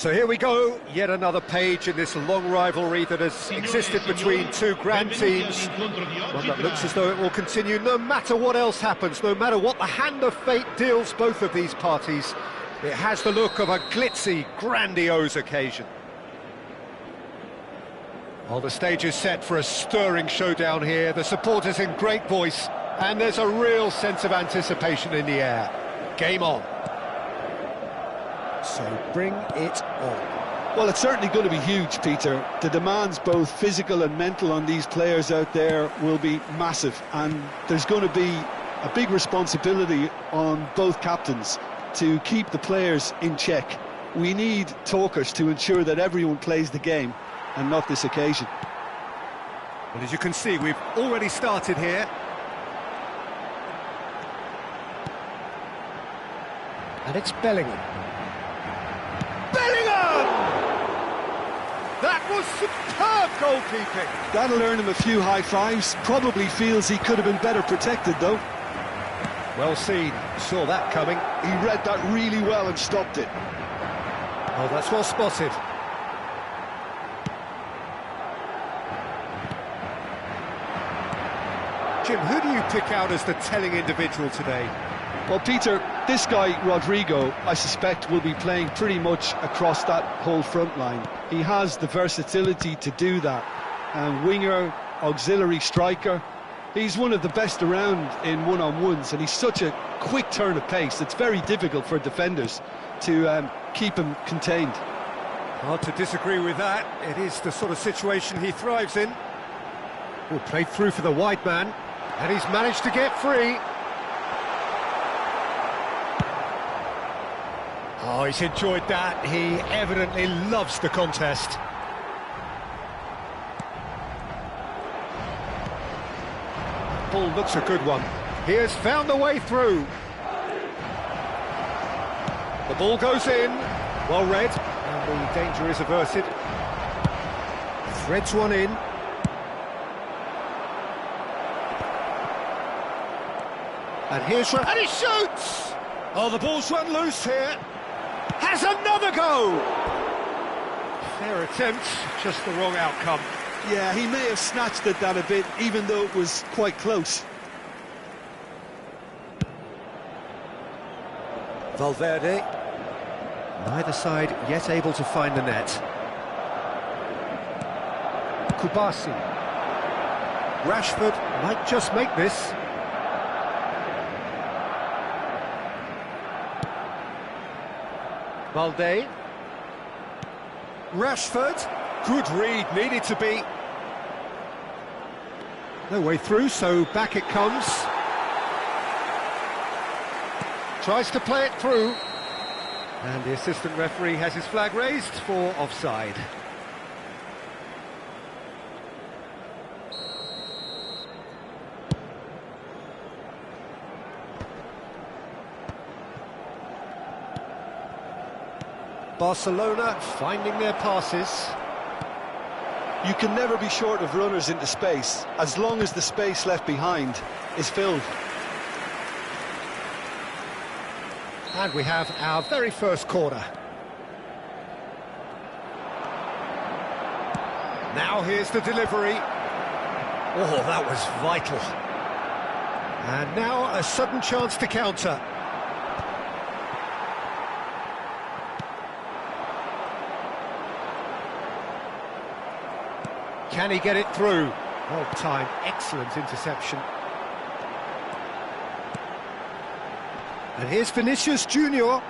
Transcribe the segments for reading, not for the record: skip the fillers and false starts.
So here we go, yet another page in this long rivalry that has existed between two grand teams. One that looks as though it will continue no matter what else happens, no matter what the hand of fate deals both of these parties. It has the look of a glitzy, grandiose occasion. Well, the stage is set for a stirring showdown here. The supporters in great voice, and there's a real sense of anticipation in the air. Game on. So bring it on. Well, it's certainly going to be huge, Peter. The demands, both physical and mental, on these players out there will be massive, and there's going to be a big responsibility on both captains to keep the players in check. We need talkers to ensure that everyone plays the game, and not this occasion. Well, as you can see, we've already started here. And it's Bellingham. Bellingham! That was superb goalkeeping. That'll earn him a few high fives. Probably feels he could have been better protected, though. Well seen. Saw that coming. He read that really well and stopped it. Oh, that's well spotted. Jim, who do you pick out as the telling individual today? Well, Peter, this guy, Rodrigo, I suspect will be playing pretty much across that whole front line. He has the versatility to do that. Winger, auxiliary striker. He's one of the best around in one-on-ones, and he's such a quick turn of pace. It's very difficult for defenders to keep him contained. Hard to disagree with that. It is the sort of situation he thrives in. Oh, played through for the wide man, and he's managed to get free. Oh, he's enjoyed that. He evidently loves the contest. Ball looks a good one. He has found the way through. The ball goes in. Well read. And the danger is averted. Threads one in. And here's... and he shoots! Oh, the ball's run loose here. Has another go! Fair attempt, just the wrong outcome. Yeah, he may have snatched at that a bit, even though it was quite close. Valverde. Neither side yet able to find the net. Kubasi. Rashford might just make this. Valde. Rashford. Good read, needed to be. No way through, so back it comes. Tries to play it through. And the assistant referee has his flag raised for offside. Barcelona finding their passes. You can never be short of runners into space, as long as the space left behind is filled. And we have our very first corner. Now here's the delivery. Oh, that was vital. And now a sudden chance to counter. Can he get it through? Well timed, excellent interception. And here's Vinicius Junior.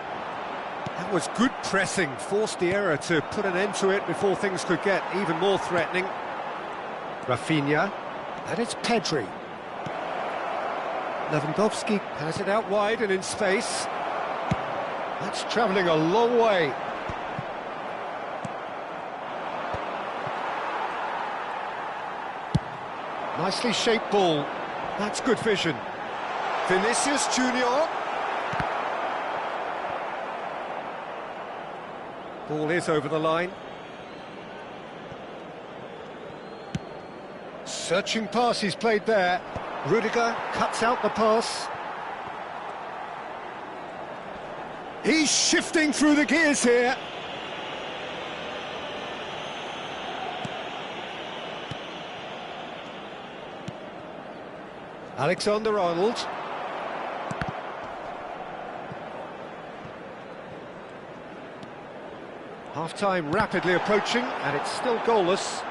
That was good pressing, forced the error to put an end to it before things could get even more threatening. Rafinha, and it's Pedri. Lewandowski has it out wide and in space. That's travelling a long way. Nicely shaped ball. That's good vision. Vinicius Junior. Ball is over the line. Searching pass he's played there. Rudiger cuts out the pass. He's shifting through the gears here. Alexander-Arnold. Half-time rapidly approaching, and it's still goalless.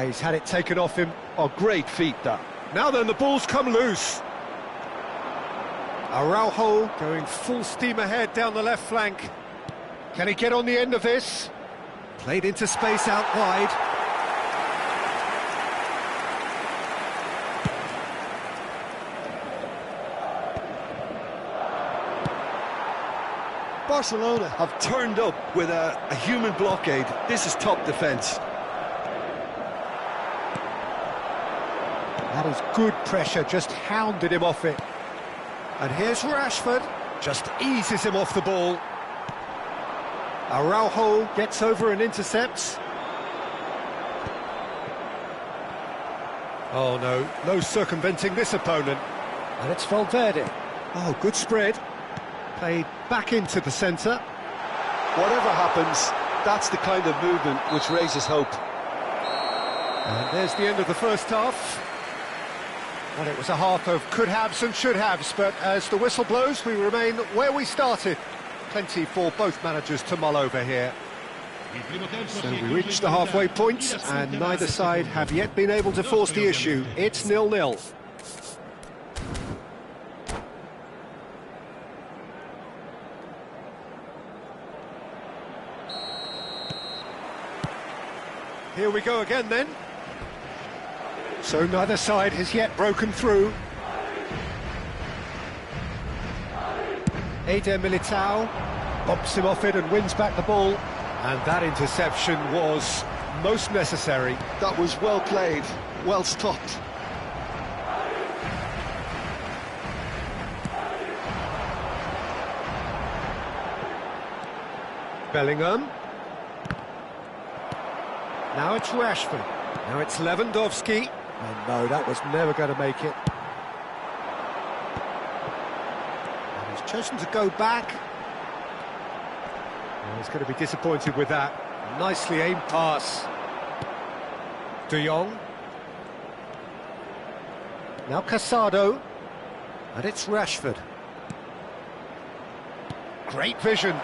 He's had it taken off him. Oh, great feat, that. Now then, the ball's come loose. Araujo going full steam ahead down the left flank. Can he get on the end of this? Played into space out wide. Barcelona have turned up with a human blockade. This is top defence. That is good pressure, just hounded him off it. And here's Rashford, just eases him off the ball. Araujo gets over and intercepts. Oh no, no circumventing this opponent. And it's Valverde. Oh, good spread. Played back into the centre. Whatever happens, that's the kind of movement which raises hope. And there's the end of the first half. Well, it was a half of could-haves and should-haves, but as the whistle blows, we remain where we started. Plenty for both managers to mull over here. So we reach the halfway point, and neither side have yet been able to force the issue. It's 0-0. Here we go again then. So neither side has yet broken through. Eder Militao bumps him off it and wins back the ball. And that interception was most necessary. That was well played, well stopped. Bellingham. Now it's Rashford. Now it's Lewandowski. And no, that was never going to make it. And he's chosen to go back. And he's going to be disappointed with that. Nicely aimed pass. De Jong. Now Casado. And it's Rashford. Great vision.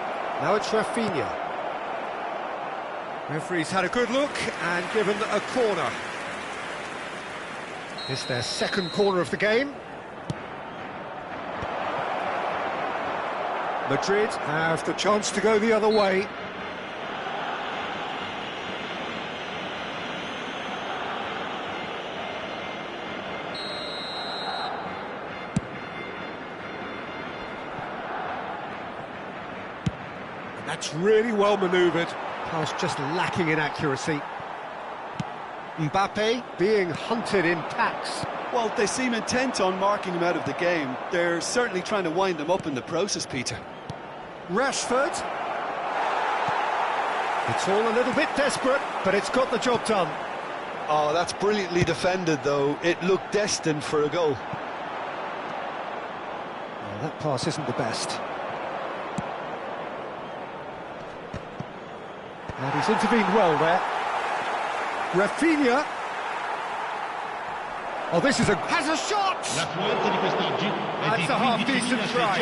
Now it's Rafinha. Referee's had a good look and given a corner. It's their second corner of the game. Madrid have the chance to go the other way. And that's really well manoeuvred. Pass just lacking in accuracy. Mbappe being hunted in packs. Well, they seem intent on marking him out of the game. They're certainly trying to wind him up in the process, Peter. Rashford. It's all a little bit desperate, but it's got the job done. Oh, that's brilliantly defended, though. It looked destined for a goal. Well, that pass isn't the best. And he's intervened well there. Rafinha. Oh, this is has a shot! That's a half-decent try.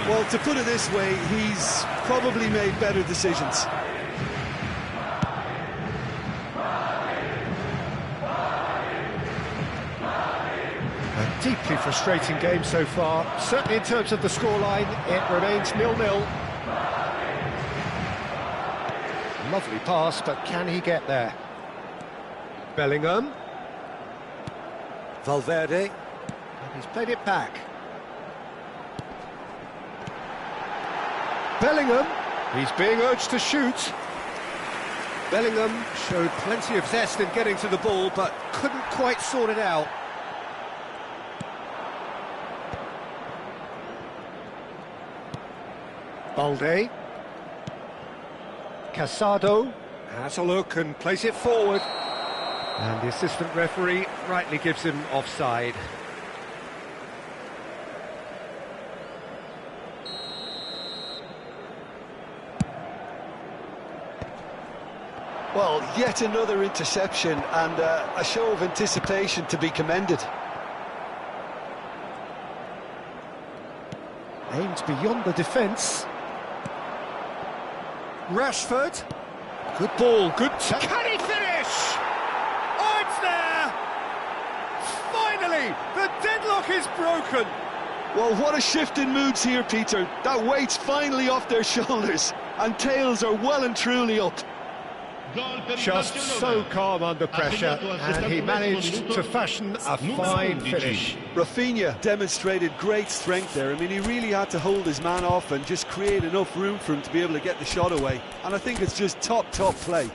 Well, to put it this way, he's probably made better decisions. A deeply frustrating game so far. Certainly in terms of the scoreline, it remains 0-0. Lovely pass, but can he get there? Bellingham. Valverde. And he's played it back. Bellingham. He's being urged to shoot. Bellingham showed plenty of zest in getting to the ball, but couldn't quite sort it out. Balde. Casado has a look and plays it forward. And the assistant referee rightly gives him offside. Well, yet another interception and a show of anticipation to be commended. Aimed beyond the defence. Rashford. Good ball, good tap. Can he finish? Oh, it's there! Finally, the deadlock is broken. Well, what a shift in moods here, Peter. That weight's finally off their shoulders, and tails are well and truly up. Just so calm under pressure, and he managed to fashion a fine finish. Rafinha demonstrated great strength there. I mean, he really had to hold his man off and just create enough room for him to be able to get the shot away. And I think it's just top play.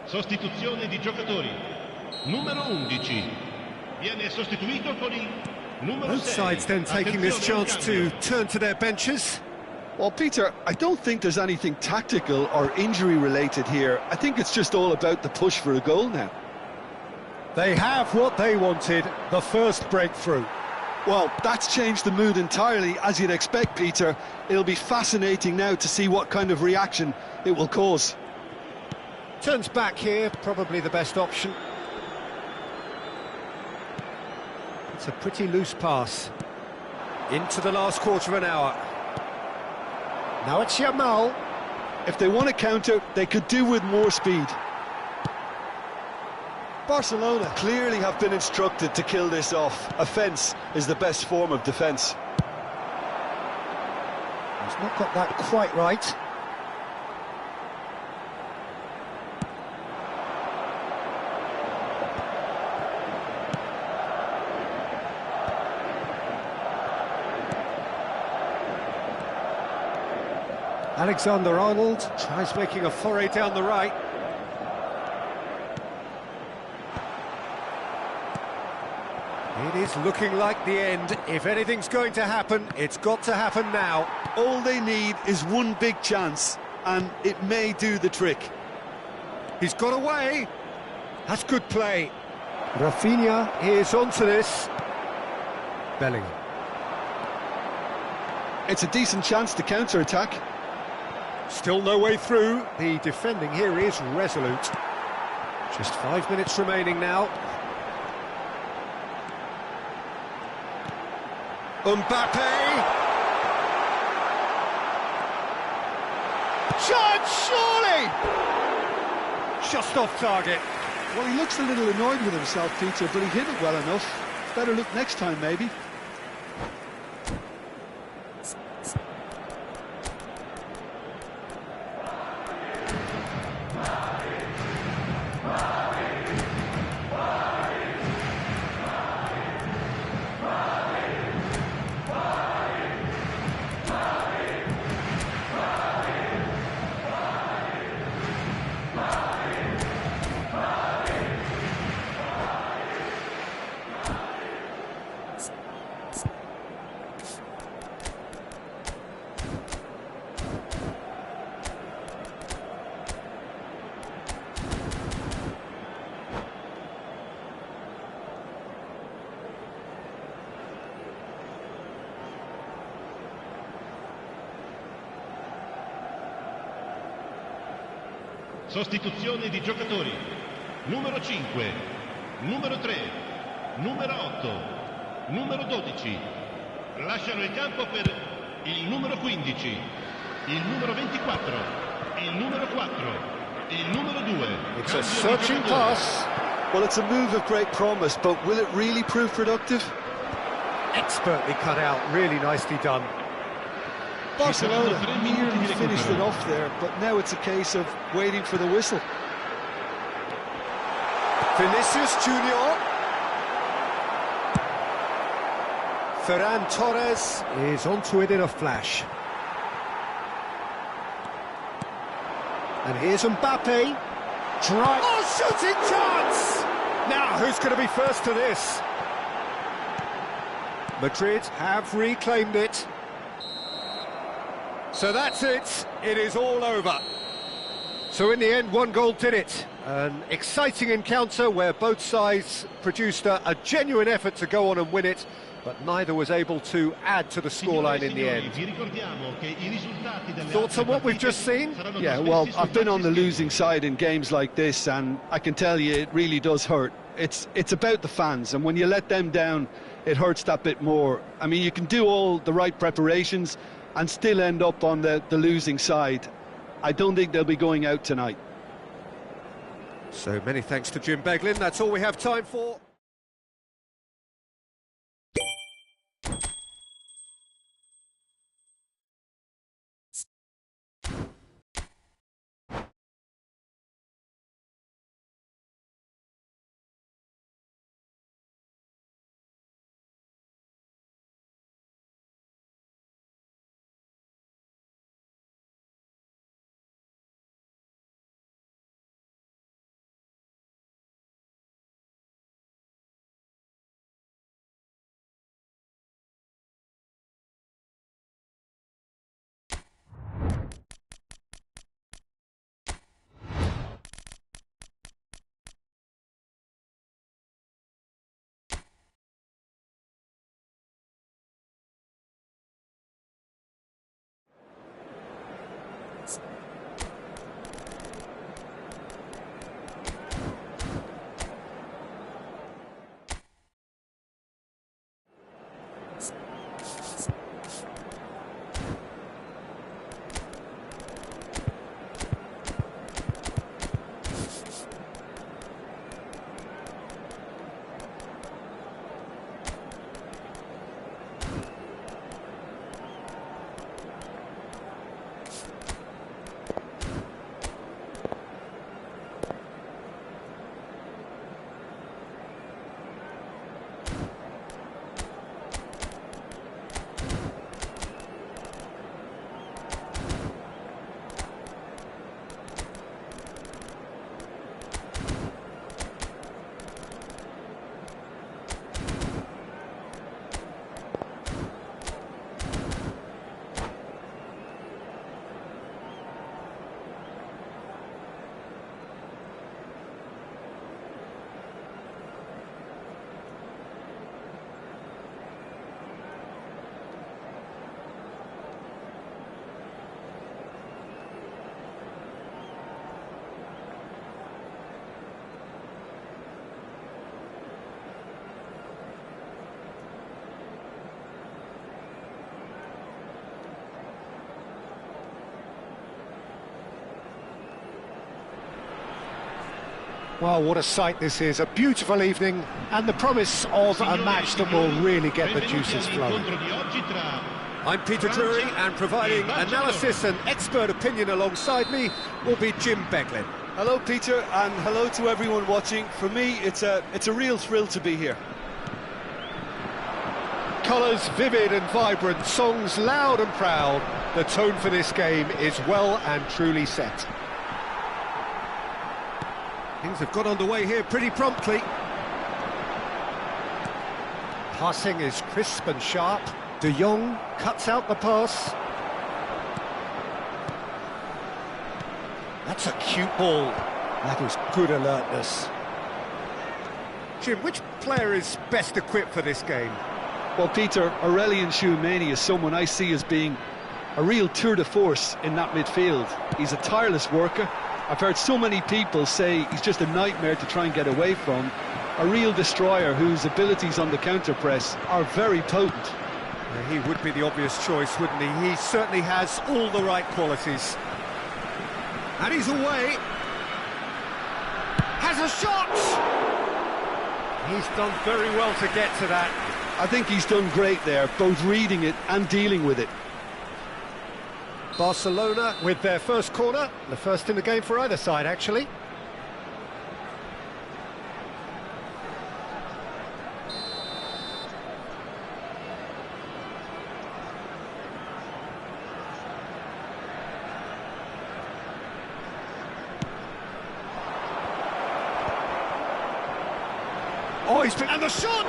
Sostituzione di giocatori. Numero 11 viene sostituito con il numero 6. Both sides then taking this chance to turn to their benches. Well, Peter, I don't think there's anything tactical or injury related here. I think it's just all about the push for a goal now. They have what they wanted, the first breakthrough. Well, that's changed the mood entirely, as you'd expect, Peter. It'll be fascinating now to see what kind of reaction it will cause. Turns back here, probably the best option. It's a pretty loose pass. Into the last quarter of an hour. Now it's Yamal. If they want to counter, they could do with more speed. Barcelona clearly have been instructed to kill this off. Offence is the best form of defence. He's not got that quite right. Alexander-Arnold tries making a foray down the right. It is looking like the end. If anything's going to happen, it's got to happen now. All they need is one big chance, and it may do the trick. He's got away. That's good play. Rafinha is onto this. Bellingham. It's a decent chance to counter-attack. Still no way through. The defending here is resolute. Just 5 minutes remaining now. Mbappe! Chance, surely! Just off target. Well, he looks a little annoyed with himself, Peter, but he hit it well enough. Better look next time, maybe. Sostituzione di giocatori. Numero 5, numero 3, numero 8, numero 12. Lasciano il campo per il numero 15, il numero 24, il numero 4, il numero 2. It's a searching pass. Well, it's a move of great promise, but will it really prove productive? Expertly cut out, really nicely done. Barcelona nearly finished it off there, but now it's a case of waiting for the whistle. Vinicius Junior. Ferran Torres is onto it in a flash. And here's Mbappe. Oh, shooting chance! Now, who's going to be first to this? Madrid have reclaimed it. So that's it. It is all over. So in the end, one goal did it. An exciting encounter where both sides produced a genuine effort to go on and win it, but neither was able to add to the scoreline in the end. Thoughts on what we've just seen? Yeah, well, I've been on the losing side in games like this, and I can tell you it really does hurt. It's about the fans, and when you let them down, it hurts that bit more. I mean, you can do all the right preparations and still end up on the losing side. I don't think they'll be going out tonight. So many thanks to Jim Beglin. That's all we have time for. Well, what a sight this is, a beautiful evening and the promise of a match that will really get the juices flowing. I'm Peter Drury, and providing analysis and expert opinion alongside me will be Jim Beglin. Hello, Peter, and hello to everyone watching. For me, it's a real thrill to be here. Colours vivid and vibrant, songs loud and proud. The tone for this game is well and truly set. Things have got underway here pretty promptly. Passing is crisp and sharp. De Jong cuts out the pass. That's a cute ball. That is good alertness. Jim, which player is best equipped for this game? Well, Peter, Aurelien Tchouameni is someone I see as being a real tour de force in that midfield. He's a tireless worker. I've heard so many people say he's just a nightmare to try and get away from. A real destroyer whose abilities on the counter-press are very potent. He would be the obvious choice, wouldn't he? He certainly has all the right qualities. And he's away. Has a shot! He's done very well to get to that. I think he's done great there, both reading it and dealing with it. Barcelona with their first corner, the first in the game for either side, actually. Oh, and the shot!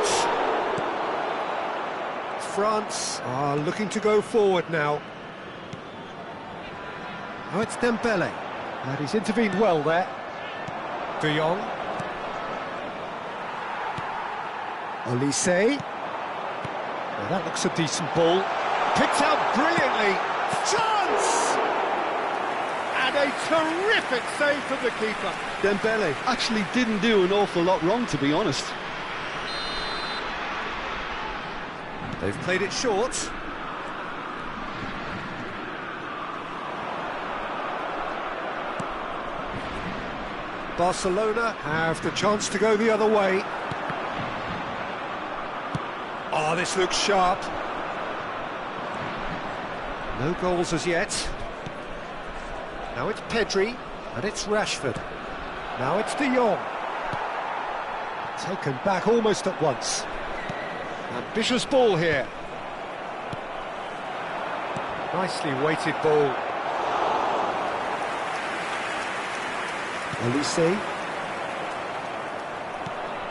France are looking to go forward now. Oh, it's Dembele. And he's intervened well there. De Jong. Olise. Well, that looks a decent ball. Picked out brilliantly. Chance! And a terrific save from the keeper. Dembele actually didn't do an awful lot wrong, to be honest. They've played it short. Barcelona have the chance to go the other way. Oh, this looks sharp. No goals as yet. Now it's Pedri, and it's Rashford. Now it's De Jong. Taken back almost at once. Ambitious ball here. Nicely weighted ball. Olise.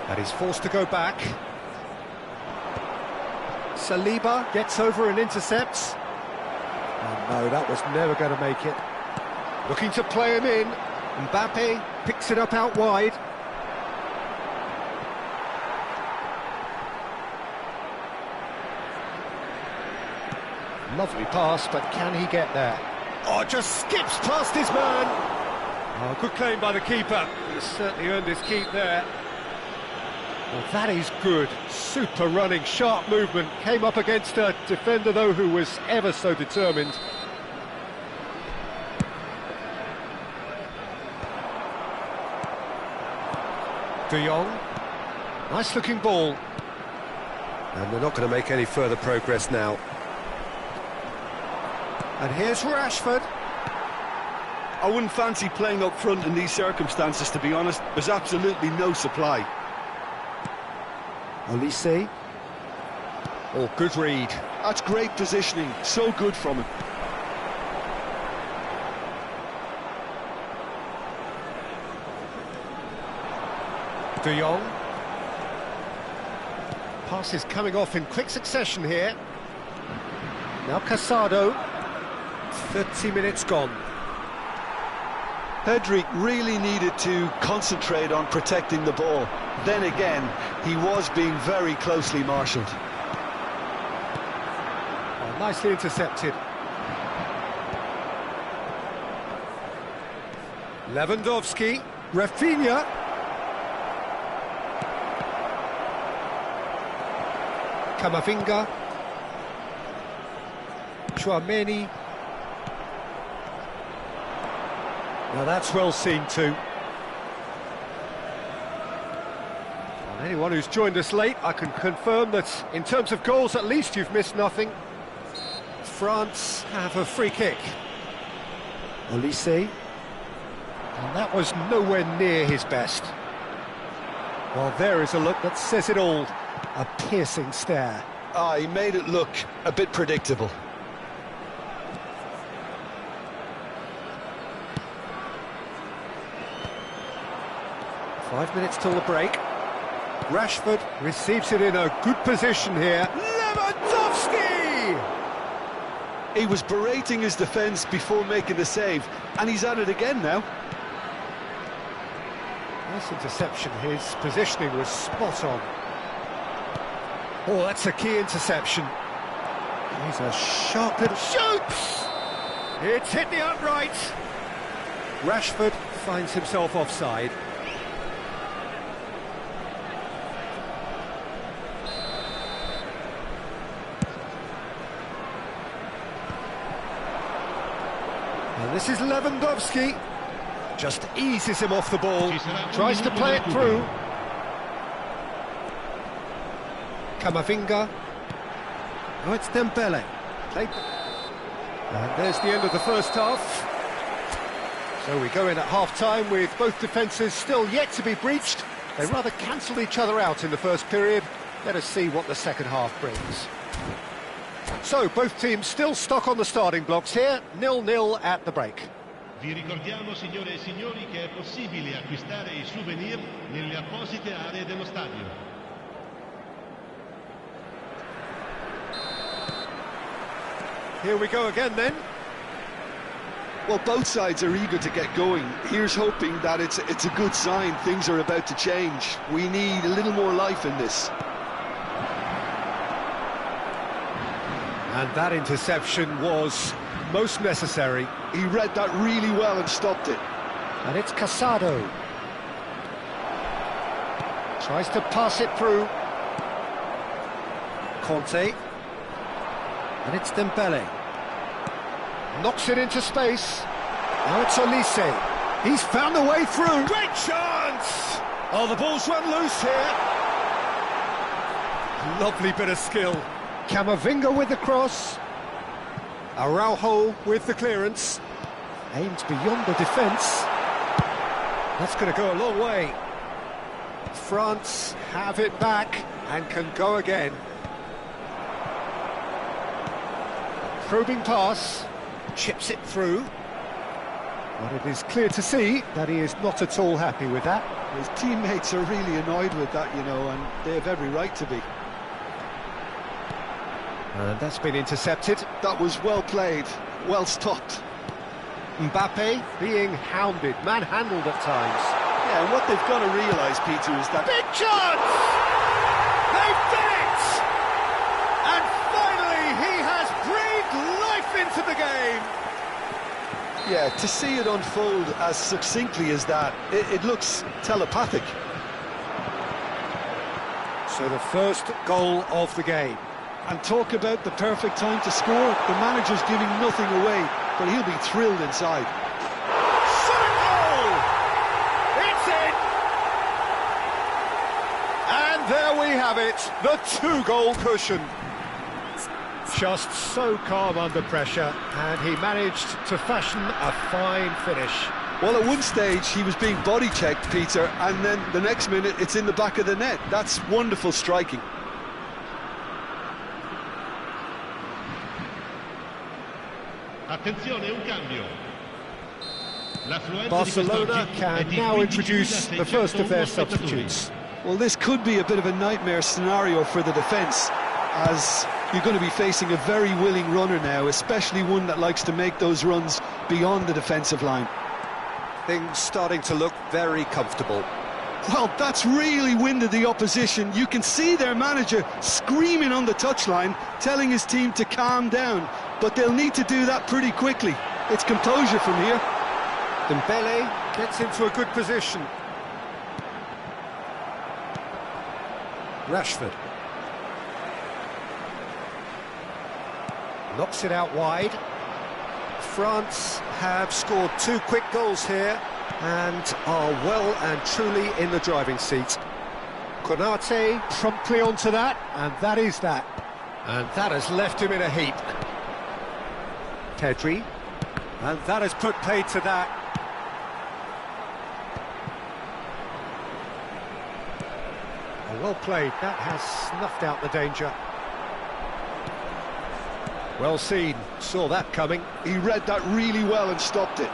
And he's forced to go back. Saliba gets over and intercepts. Oh no, that was never going to make it. Looking to play him in. Mbappe picks it up out wide. Lovely pass, but can he get there? Oh, just skips past his man. Oh, good claim by the keeper. He's certainly earned his keep there. Well, that is good. Super running, sharp movement. Came up against a defender, though, who was ever so determined. De Jong. Nice looking ball. And they're not going to make any further progress now. And here's Rashford. I wouldn't fancy playing up front in these circumstances, to be honest. There's absolutely no supply. Olise. Oh, good read. That's great positioning. So good from him. De Jong. Passes coming off in quick succession here. Now Casado. 30 minutes gone. Pedri really needed to concentrate on protecting the ball. Then again, he was being very closely marshalled. Oh, nicely intercepted. Lewandowski. Rafinha. Camavinga. Chouameni. Now that's well seen too. And anyone who's joined us late, I can confirm that in terms of goals, at least you've missed nothing. France have a free kick. Olise. And that was nowhere near his best. Well, there is a look that says it all. A piercing stare. He made it look a bit predictable. Five minutes till the break. Rashford receives it in a good position here. Lewandowski! He was berating his defence before making the save, and he's at it again now. Nice interception. His positioning was spot on. Oh, that's a key interception. He's a sharp little... Shoots! It's hit the upright. Rashford finds himself offside. And this is Lewandowski. Just eases him off the ball. Tries to play it through. Camavinga. Oh, it's Dembele. And there's the end of the first half. So we go in at half-time with both defences still yet to be breached. They rather cancelled each other out in the first period. Let us see what the second half brings. So, both teams still stuck on the starting blocks here, 0-0 at the break. Vi ricordiamo, signore e signori, che è possibile acquistare i souvenir nelle apposite aree dello stadio. Here we go again then. Well, both sides are eager to get going. Here's hoping that it's a good sign. Things are about to change. We need a little more life in this. And that interception was most necessary. He read that really well and stopped it. And it's Casado. Tries to pass it through. Conte. And it's Dembele. Knocks it into space. Now it's Olise. He's found a way through. Great chance! Oh, the ball's run loose here. Lovely bit of skill. Camavinga with the cross. Araujo with the clearance. Aimed beyond the defence. That's going to go a long way. France have it back and can go again. Probing pass. Chips it through. But it is clear to see that he is not at all happy with that. His teammates are really annoyed with that, you know, and they have every right to be. And that's been intercepted. That was well played, well stopped. Mbappe being hounded, manhandled at times. Yeah, and what they've got to realise, Peter, is that... Big chance! They've done it! And finally he has breathed life into the game! Yeah, to see it unfold as succinctly as that, it looks telepathic. So the first goal of the game. And talk about the perfect time to score. The manager's giving nothing away, but he'll be thrilled inside. Shot goal! It's in! And there we have it, the two-goal cushion. Just so calm under pressure, and he managed to fashion a fine finish. Well, at one stage he was being body checked, Peter, and then the next minute it's in the back of the net. That's wonderful striking. Attenzione, un cambio. Barcelona can now introduce the first of their substitutes. Well, this could be a bit of a nightmare scenario for the defence, as you're going to be facing a very willing runner now, especially one that likes to make those runs beyond the defensive line. Things starting to look very comfortable. Well, that's really winded the opposition. You can see their manager screaming on the touchline, telling his team to calm down, but they'll need to do that pretty quickly. It's composure from here. Dembele gets into a good position. Rashford. Knocks it out wide. France have scored two quick goals here and are well and truly in the driving seat. Konate promptly onto that, and that is that. And that has left him in a heap. Pedri, and that has put paid to that. Oh, well played, that has snuffed out the danger. Well seen, saw that coming. He read that really well and stopped it.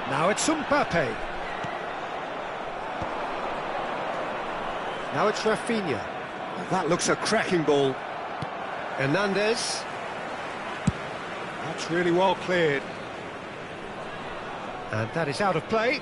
Now it's Mbappe. Now it's Rafinha. That looks a cracking ball. Hernandez. That's really well cleared. And that is out of play.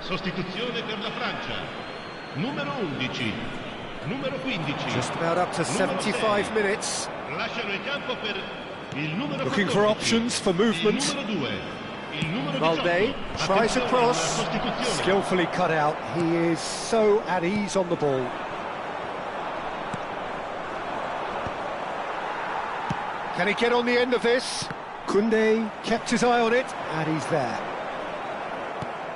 Sostituzione per la Francia. Numero 11. Numero 15. Just about up to 75 minutes. Lasciano il campo per il numero 14. Looking for options for movement. Il numero 2. Il numero 18. Valde tries a Attenzione cross, alla sostituzione. skillfully cut out. He is so at ease on the ball. Can he get on the end of this? Koundé kept his eye on it, and he's there.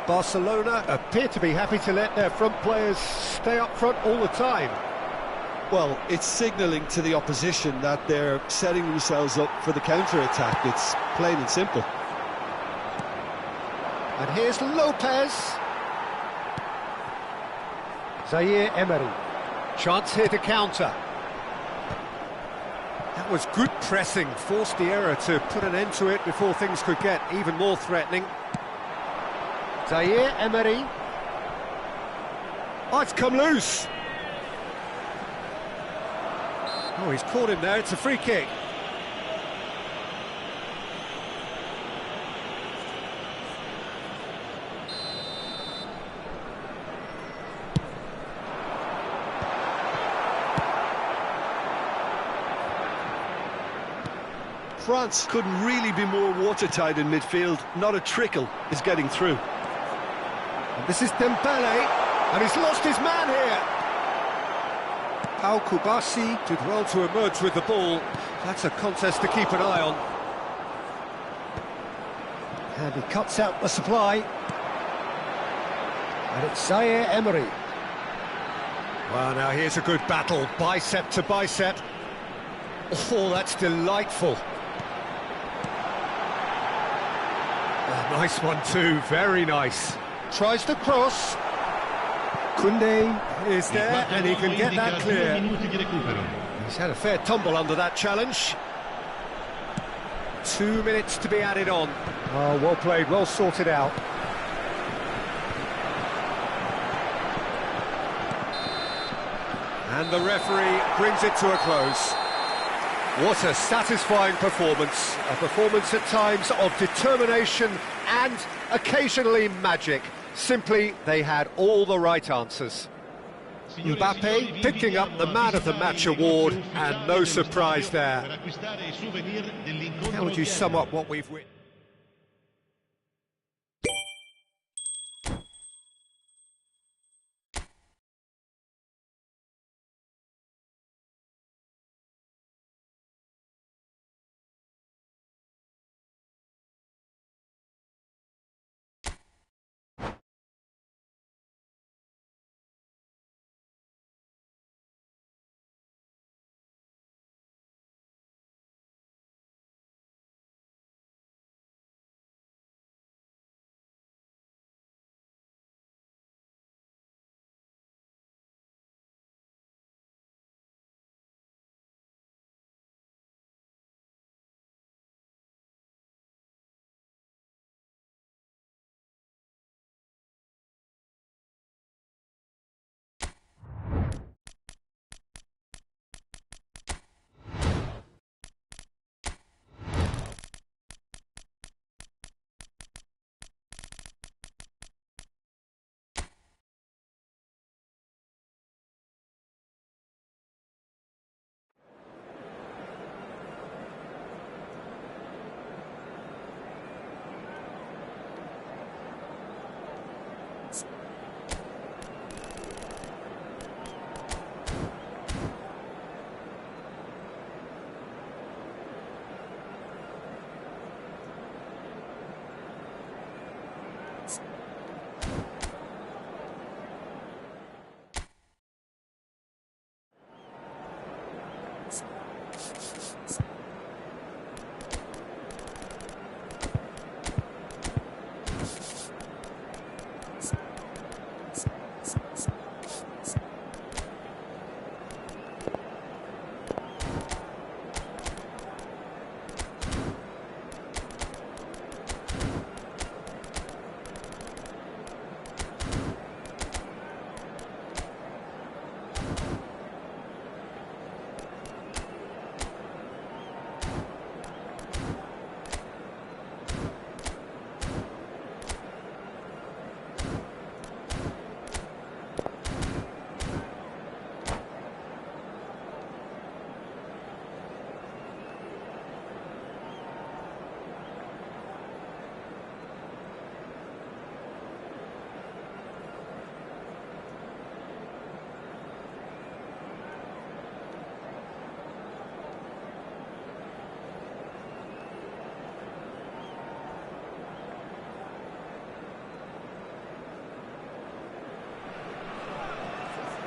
Barcelona appear to be happy to let their front players stay up front all the time. Well, it's signalling to the opposition that they're setting themselves up for the counter-attack. It's plain and simple. And here's Lopez. Zaire Emery. Chance here to counter. That was good pressing, forced the error to put an end to it before things could get even more threatening. Zaire Emery. Oh, it's come loose. Oh, he's caught him there, it's a free kick. France couldn't really be more watertight in midfield. Not a trickle is getting through. And this is Dembele, and he's lost his man here. Pau Kubasi did well to emerge with the ball. That's a contest to keep an eye on. And he cuts out the supply. And it's Zaire Emery. Well, now here's a good battle, bicep to bicep. Oh, that's delightful. Oh, nice one too, very nice. Tries the cross. Koundé is there, and he can get that clear. He's had a fair tumble under that challenge. 2 minutes to be added on. Oh, well played, well sorted out. And the referee brings it to a close. What a satisfying performance. A performance at times of determination and occasionally magic. Simply, they had all the right answers. Mbappe picking up the Man of the Match award, and no surprise there. How would you sum up what we've witnessed?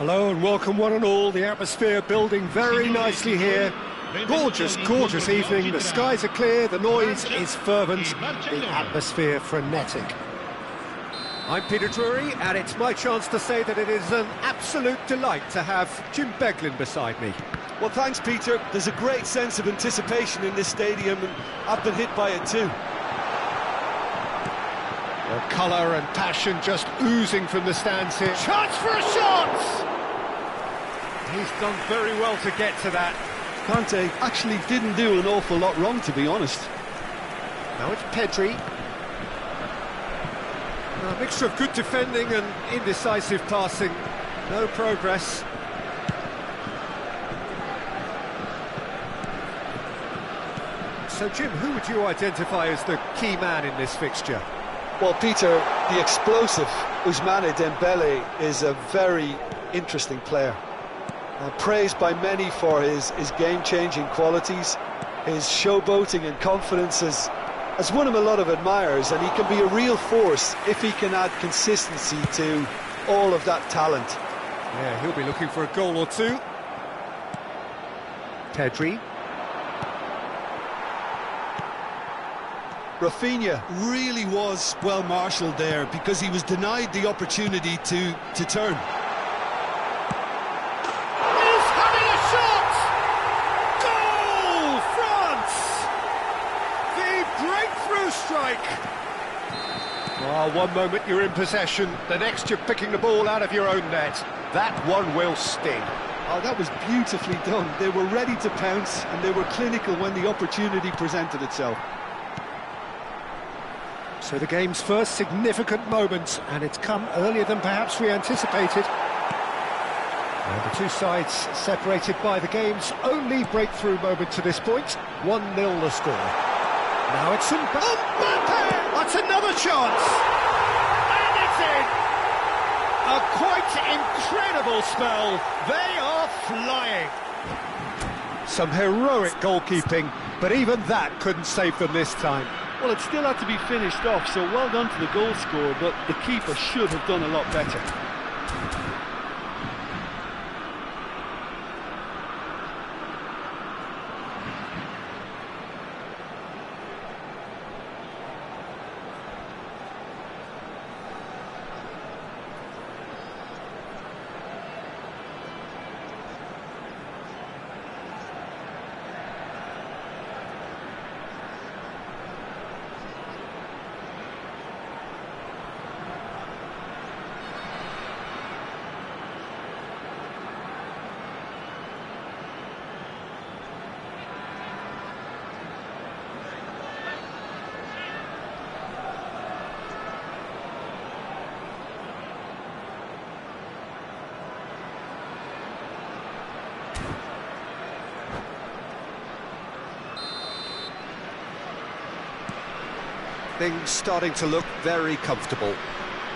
Hello and welcome one and all. The atmosphere building very nicely here. Gorgeous, gorgeous evening. The skies are clear, the noise is fervent, the atmosphere frenetic. I'm Peter Drury, and it's my chance to say that it is an absolute delight to have Jim Beglin beside me. Well, thanks, Peter. There's a great sense of anticipation in this stadium, and I've been hit by it too. Well, colour and passion just oozing from the stands here. Chance for a shot! He's done very well to get to that. Kante actually didn't do an awful lot wrong, to be honest. Now it's Pedri. A mixture of good defending and indecisive passing. No progress. So, Jim, who would you identify as the key man in this fixture? Well, Peter, the explosive Ousmane Dembele is a very interesting player. Praised by many for his game-changing qualities. His showboating and confidence has won him a lot of admirers, and he can be a real force if he can add consistency to all of that talent. Yeah, he'll be looking for a goal or two. Pedri. Rafinha really was well marshalled there because he was denied the opportunity to turn. He's having a shot! Goal, France! The breakthrough strike! Oh, one moment you're in possession, the next you're picking the ball out of your own net. That one will sting. Oh, that was beautifully done. They were ready to pounce, and they were clinical when the opportunity presented itself. So the game's first significant moment, and it's come earlier than perhaps we anticipated. And the two sides separated by the game's only breakthrough moment to this point. 1-0 the score. Now it's Mbappe! That's another chance! And it's in! A quite incredible spell. They are flying. Some heroic goalkeeping, but even that couldn't save them this time. Well, it still had to be finished off, so well done to the goal scorer, but the keeper should have done a lot better. Things starting to look very comfortable.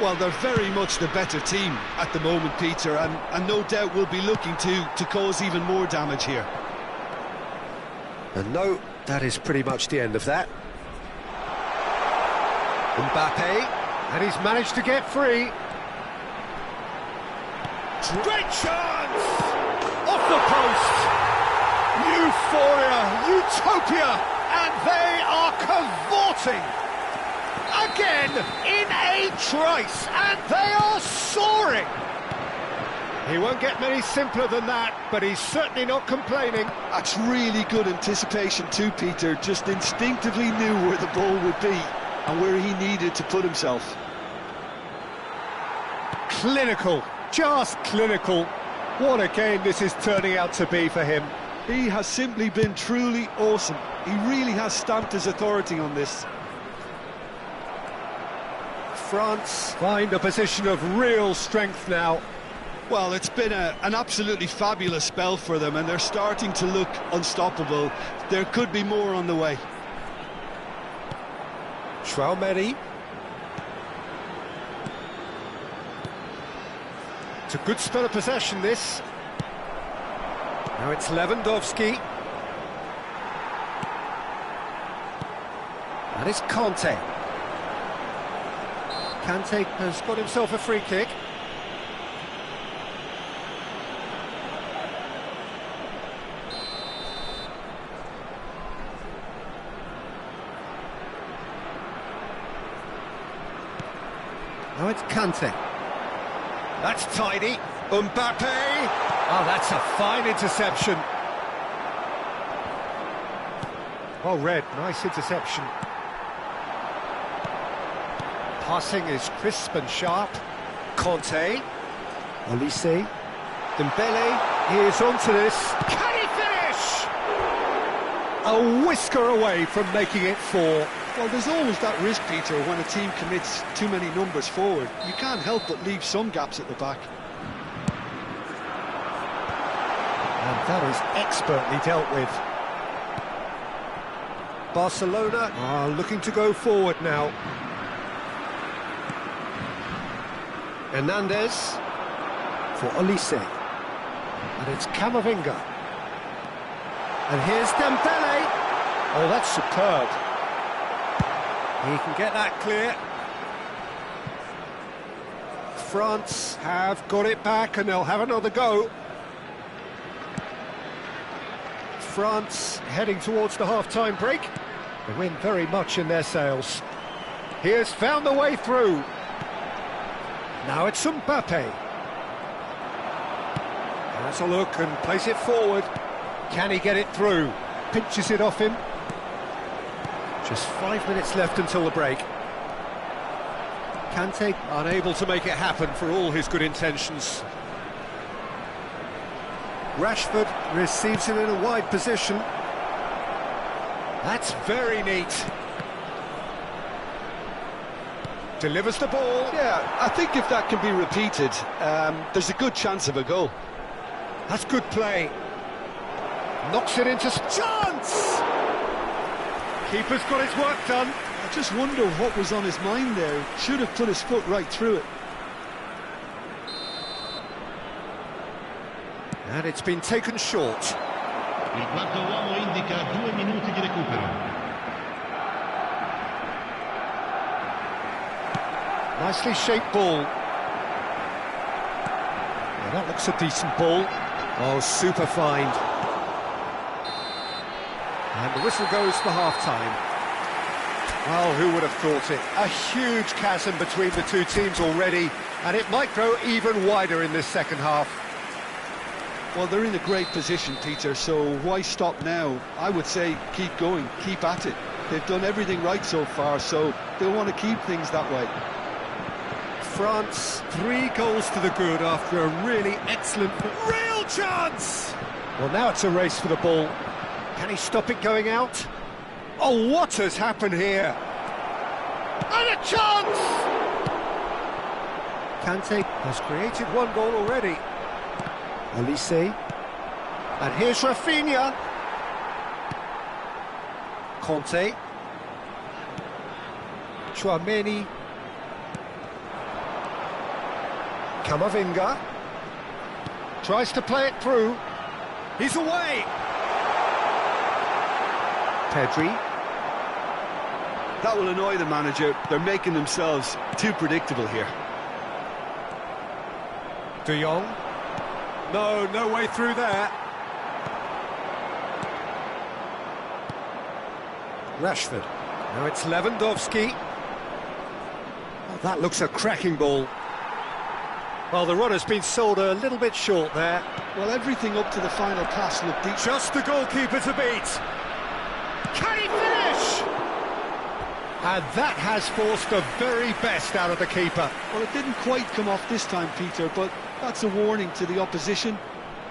Well, they're very much the better team at the moment, Peter, and no doubt will be looking to cause even more damage here. And no, that is pretty much the end of that. Mbappe, and he's managed to get free. Great chance! Off the post! Euphoria, utopia, and they are cavorting! Again, in a trice, and they are soaring! He won't get many simpler than that, but he's certainly not complaining. That's really good anticipation too, Peter. Just instinctively knew where the ball would be and where he needed to put himself. Clinical, just clinical. What a game this is turning out to be for him. He has simply been truly awesome. He really has stamped his authority on this. France find a position of real strength now. Well, it's been an absolutely fabulous spell for them, and they're starting to look unstoppable. There could be more on the way. Traoré. It's a good spell of possession, this. Now it's Lewandowski. And it's Kante. Kante has got himself a free kick. Now it's Kante. That's tidy. Mbappe. Oh, that's a fine interception. Well read, nice interception. Passing is crisp and sharp. Conte. Olise. Dembele. He is onto this. Can he finish? A whisker away from making it 4. Well, there's always that risk, Peter, when a team commits too many numbers forward. You can't help but leave some gaps at the back. And that is expertly dealt with. Barcelona are looking to go forward now. Hernandez for Olise. And it's Camavinga. And here's Dembele. Oh, that's superb. He can get that clear. France have got it back and they'll have another go. France heading towards the half-time break. The wind very much in their sails. He has found the way through. Now it's Mbappe. Has a look and plays it forward. Can he get it through? Pinches it off him. Just 5 minutes left until the break. Kante unable to make it happen for all his good intentions. Rashford receives it in a wide position. That's very neat. Delivers the ball. Yeah, I think if that can be repeated, there's a good chance of a goal. That's good play. Knocks it into chance! Keeper's got his work done. I just wonder what was on his mind there. Should have put his foot right through it. And it's been taken short. Il quarto uomo indica 2 minuti di recupero. Nicely shaped ball. Yeah, that looks a decent ball. Oh, super find. And the whistle goes for half-time. Well, who would have thought it? A huge chasm between the two teams already, and it might grow even wider in this second half. Well, they're in a great position, Peter, so why stop now? I would say keep going, keep at it. They've done everything right so far, so they'll want to keep things that way. France, 3 goals to the good after a really excellent... Real chance! Well, now it's a race for the ball. Can he stop it going out? Oh, what has happened here? And a chance! Kante has created 1 goal already. Olise. And here's Rafinha. Conte. Tchouaméni. Camavinga. Tries to play it through. He's away. Pedri. That will annoy the manager. They're making themselves too predictable here. De Jong. No way through there. Rashford. Now it's Lewandowski. Oh, that looks a cracking ball. Well, the run has been sold a little bit short there. Well, everything up to the final pass looked deep. Just the goalkeeper to beat. Can he finish? And that has forced the very best out of the keeper. Well, it didn't quite come off this time, Peter, but that's a warning to the opposition.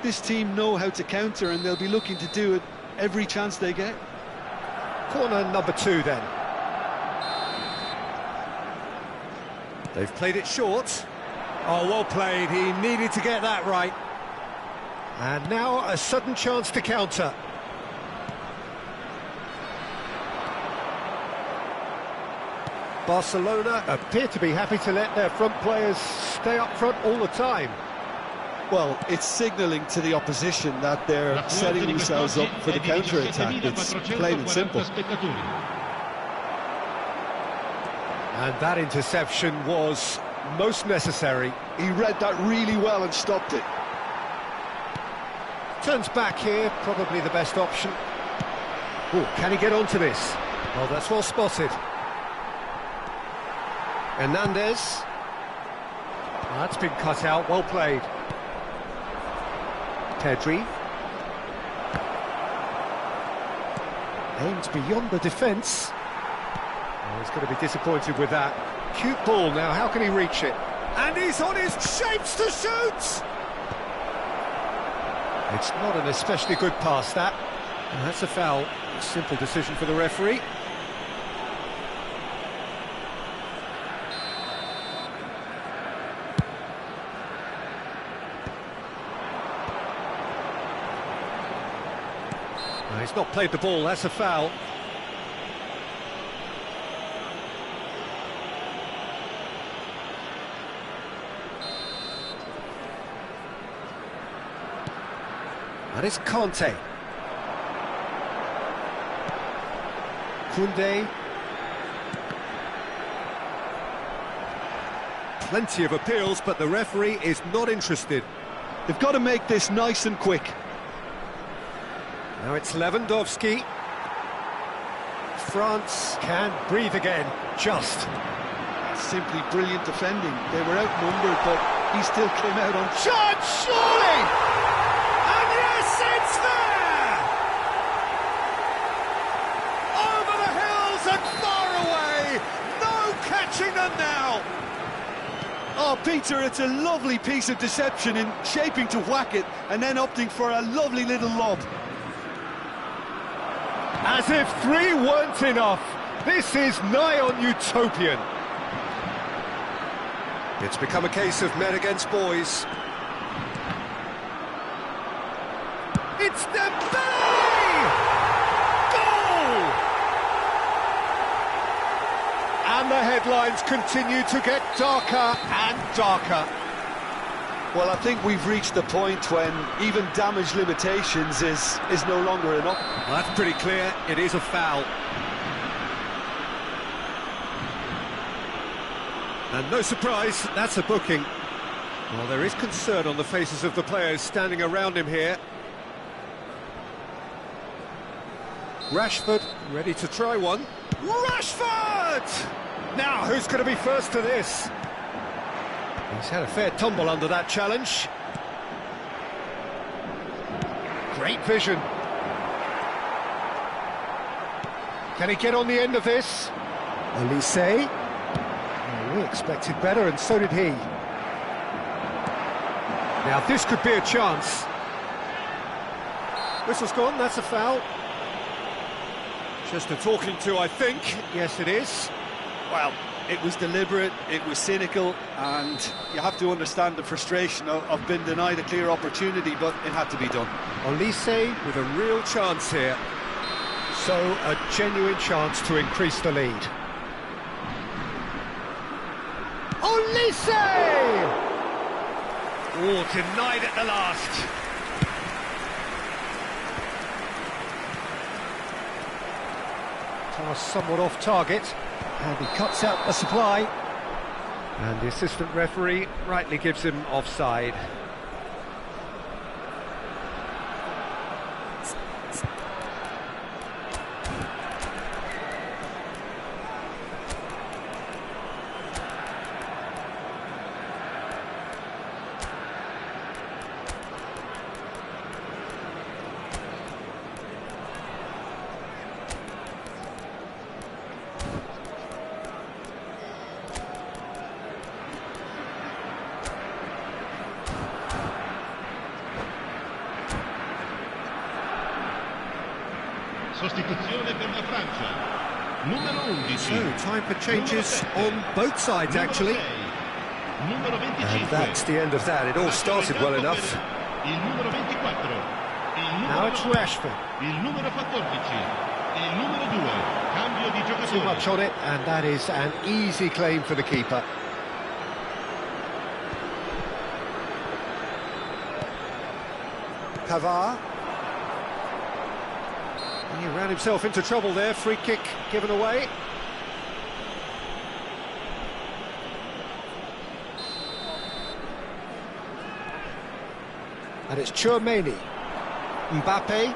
This team know how to counter, and they'll be looking to do it every chance they get. Corner number 2 then. They've played it short. Oh, well played. He needed to get that right. And now a sudden chance to counter. Barcelona appear to be happy to let their front players stay up front all the time. Well, it's signalling to the opposition that they're setting themselves up for the counter-attack. It's plain and simple. And that interception was most necessary. He read that really well and stopped it. Turns back here, probably the best option. Oh, can he get onto this? Oh, that's well spotted. Hernandez. That's been cut out, well played. Pedri. Aimed beyond the defence. Oh, he's going to be disappointed with that. Cute ball now, how can he reach it? And he's on his shapes to shoot! It's not an especially good pass, that. And that's a foul. A simple decision for the referee. No, he's not played the ball, that's a foul. That is Conte. Koundé. Plenty of appeals, but the referee is not interested. They've got to make this nice and quick. Now it's Lewandowski. France can breathe again, just. Simply brilliant defending. They were outnumbered, but he still came out on... Shot, surely! And yes, it's there! Over the hills and far away! No catching them now! Oh, Peter, it's a lovely piece of deception in shaping to whack it and then opting for a lovely little lob. As if 3 weren't enough, this is nigh on utopian. It's become a case of men against boys. It's Dembele! Goal! And the headlines continue to get darker and darker. Well, I think we've reached the point when even damage limitations is no longer enough. Well, that's pretty clear, it is a foul. And no surprise, that's a booking. Well, there is concern on the faces of the players standing around him here. Rashford, ready to try one. Rashford! Now, who's going to be first to this? He's had a fair tumble under that challenge. Great vision. Can he get on the end of this? Olise. We expected better, and so did he. Now, this could be a chance. Whistle's gone, that's a foul. Just a talking to, I think. Yes, it is. Well, it was deliberate, it was cynical, and you have to understand the frustration of being denied a clear opportunity, but it had to be done. Olise with a real chance here. So, a genuine chance to increase the lead. Olise! Oh, denied at the last. Pass somewhat off target, and he cuts out the supply. And the assistant referee rightly gives him offside. Sostituzione per la Francia. Numero 11. So, time for changes on both sides, actually. Numero 25. And that's the end of that. It all started well enough. Il numero 24. Now it's Rashford. Il numero 14. Il numero 2. Cambio di giocatore. Too much on it, and that is an easy claim for the keeper. Pavard. He ran himself into trouble there, free kick given away. And it's Tchouaméni. Mbappe.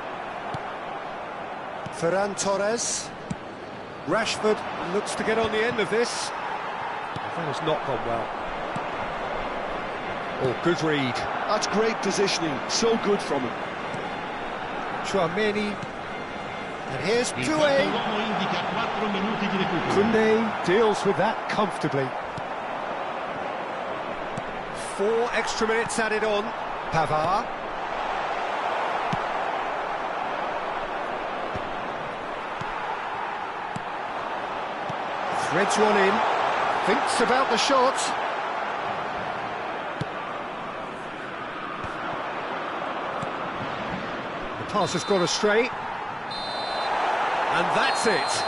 Ferran Torres. Rashford looks to get on the end of this. That has not gone well. Oh, good read. That's great positioning, so good from him. Chouameni. And here's Il quarto Touré. uomo indica 4 minuti di recupero. Koundé deals with that comfortably. 4 extra minutes added on. Pavard. Threads one in. Thinks about the shot. The pass has gone astray. And that's it.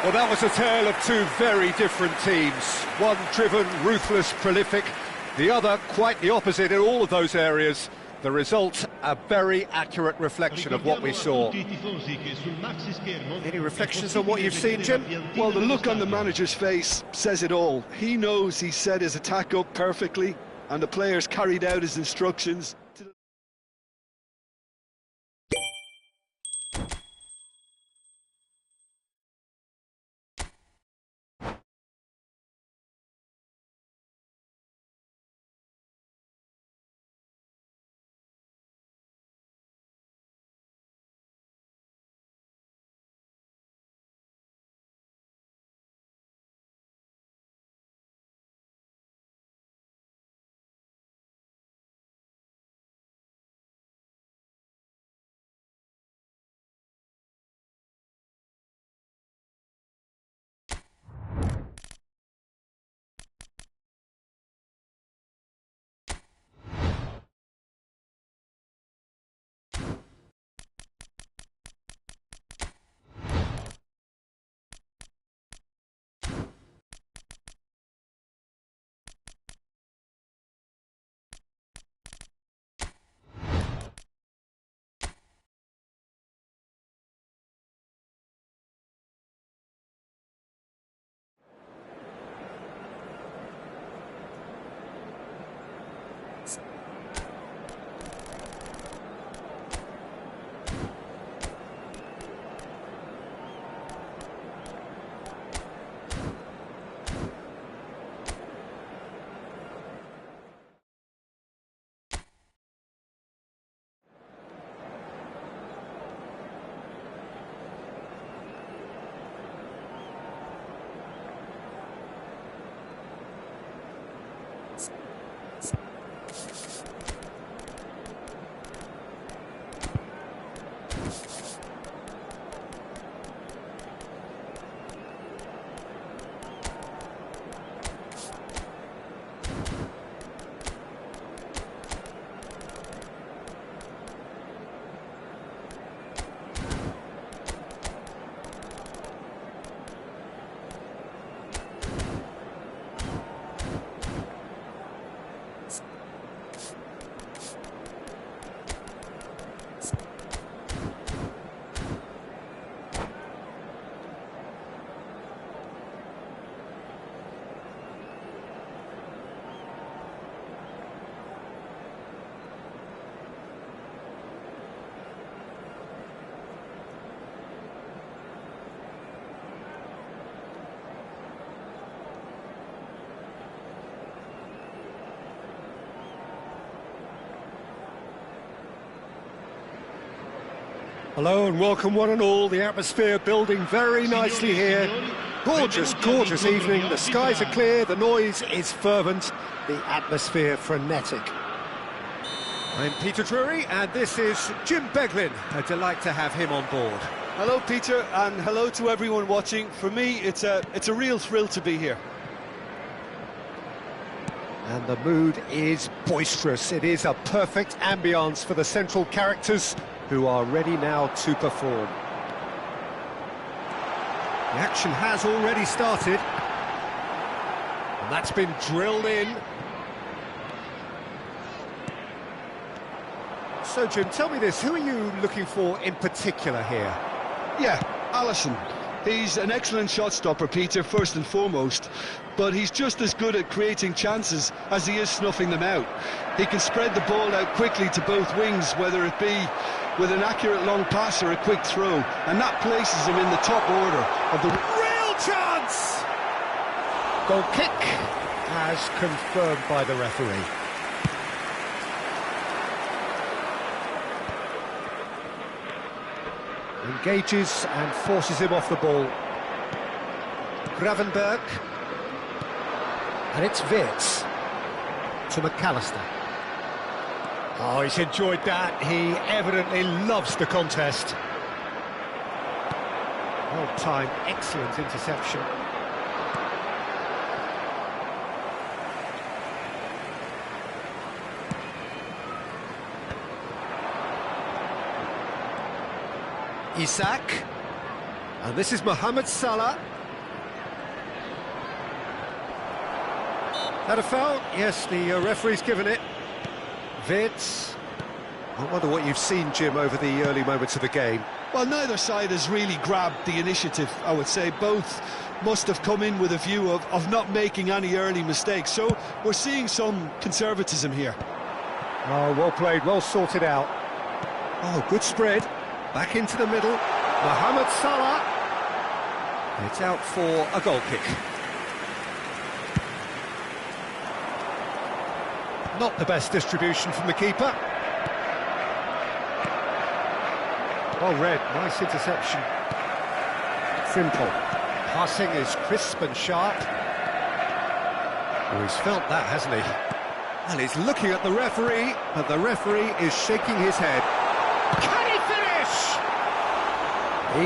Well, that was a tale of two very different teams. One driven, ruthless, prolific. The other quite the opposite in all of those areas. The result, a very accurate reflection of what we saw. Any reflections on what you've seen, Jim? Well, the look on the manager's face says it all. He knows he set his attack up perfectly, and the players carried out his instructions. Hello and welcome one and all. The atmosphere building very nicely here. Gorgeous, gorgeous evening. The skies are clear, the noise is fervent, the atmosphere frenetic. I'm Peter Drury and this is Jim Beglin. A delight to have him on board. Hello, Peter, and hello to everyone watching. For me, it's a real thrill to be here. And the mood is boisterous. It is a perfect ambience for the central characters who are ready now to perform. The action has already started. And that's been drilled in. So, Jim, tell me this, who are you looking for in particular here? Yeah, Alisson. He's an excellent shot stopper, Peter, first and foremost, but he's just as good at creating chances as he is snuffing them out. He can spread the ball out quickly to both wings, whether it be with an accurate long pass or a quick throw, and that places him in the top order of the... Real chance! Goal kick as confirmed by the referee. Engages and forces him off the ball. Gravenberg. And it's Wirtz to McAllister. Oh, he's enjoyed that. He evidently loves the contest. Well timed, excellent interception. Isak. And this is Mohamed Salah. That a foul? Yes, the referee's given it. Wirtz. I wonder what you've seen, Jim, over the early moments of the game. Well, neither side has really grabbed the initiative, I would say. Both must have come in with a view of not making any early mistakes. So we're seeing some conservatism here. Oh, well played, well sorted out. Oh, good spread. Back into the middle. Mohamed Salah. It's out for a goal kick. Not the best distribution from the keeper. Well read, nice interception. Frimpong. Passing is crisp and sharp. Oh, he's felt that, hasn't he? And he's looking at the referee, but the referee is shaking his head. Can he finish?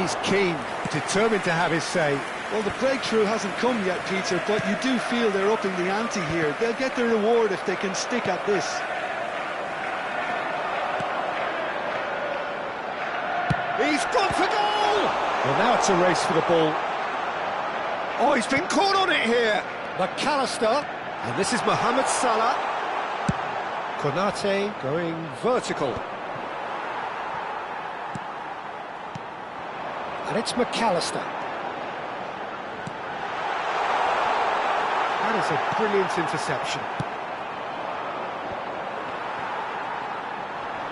He's keen, determined to have his say. Well, the breakthrough hasn't come yet, Peter, but you do feel they're upping the ante here. They'll get their reward if they can stick at this. He's gone for goal! Well, now it's a race for the ball. Oh, he's been caught on it here. McAllister, and this is Mohamed Salah. Konate going vertical. And it's McAllister. That is a brilliant interception.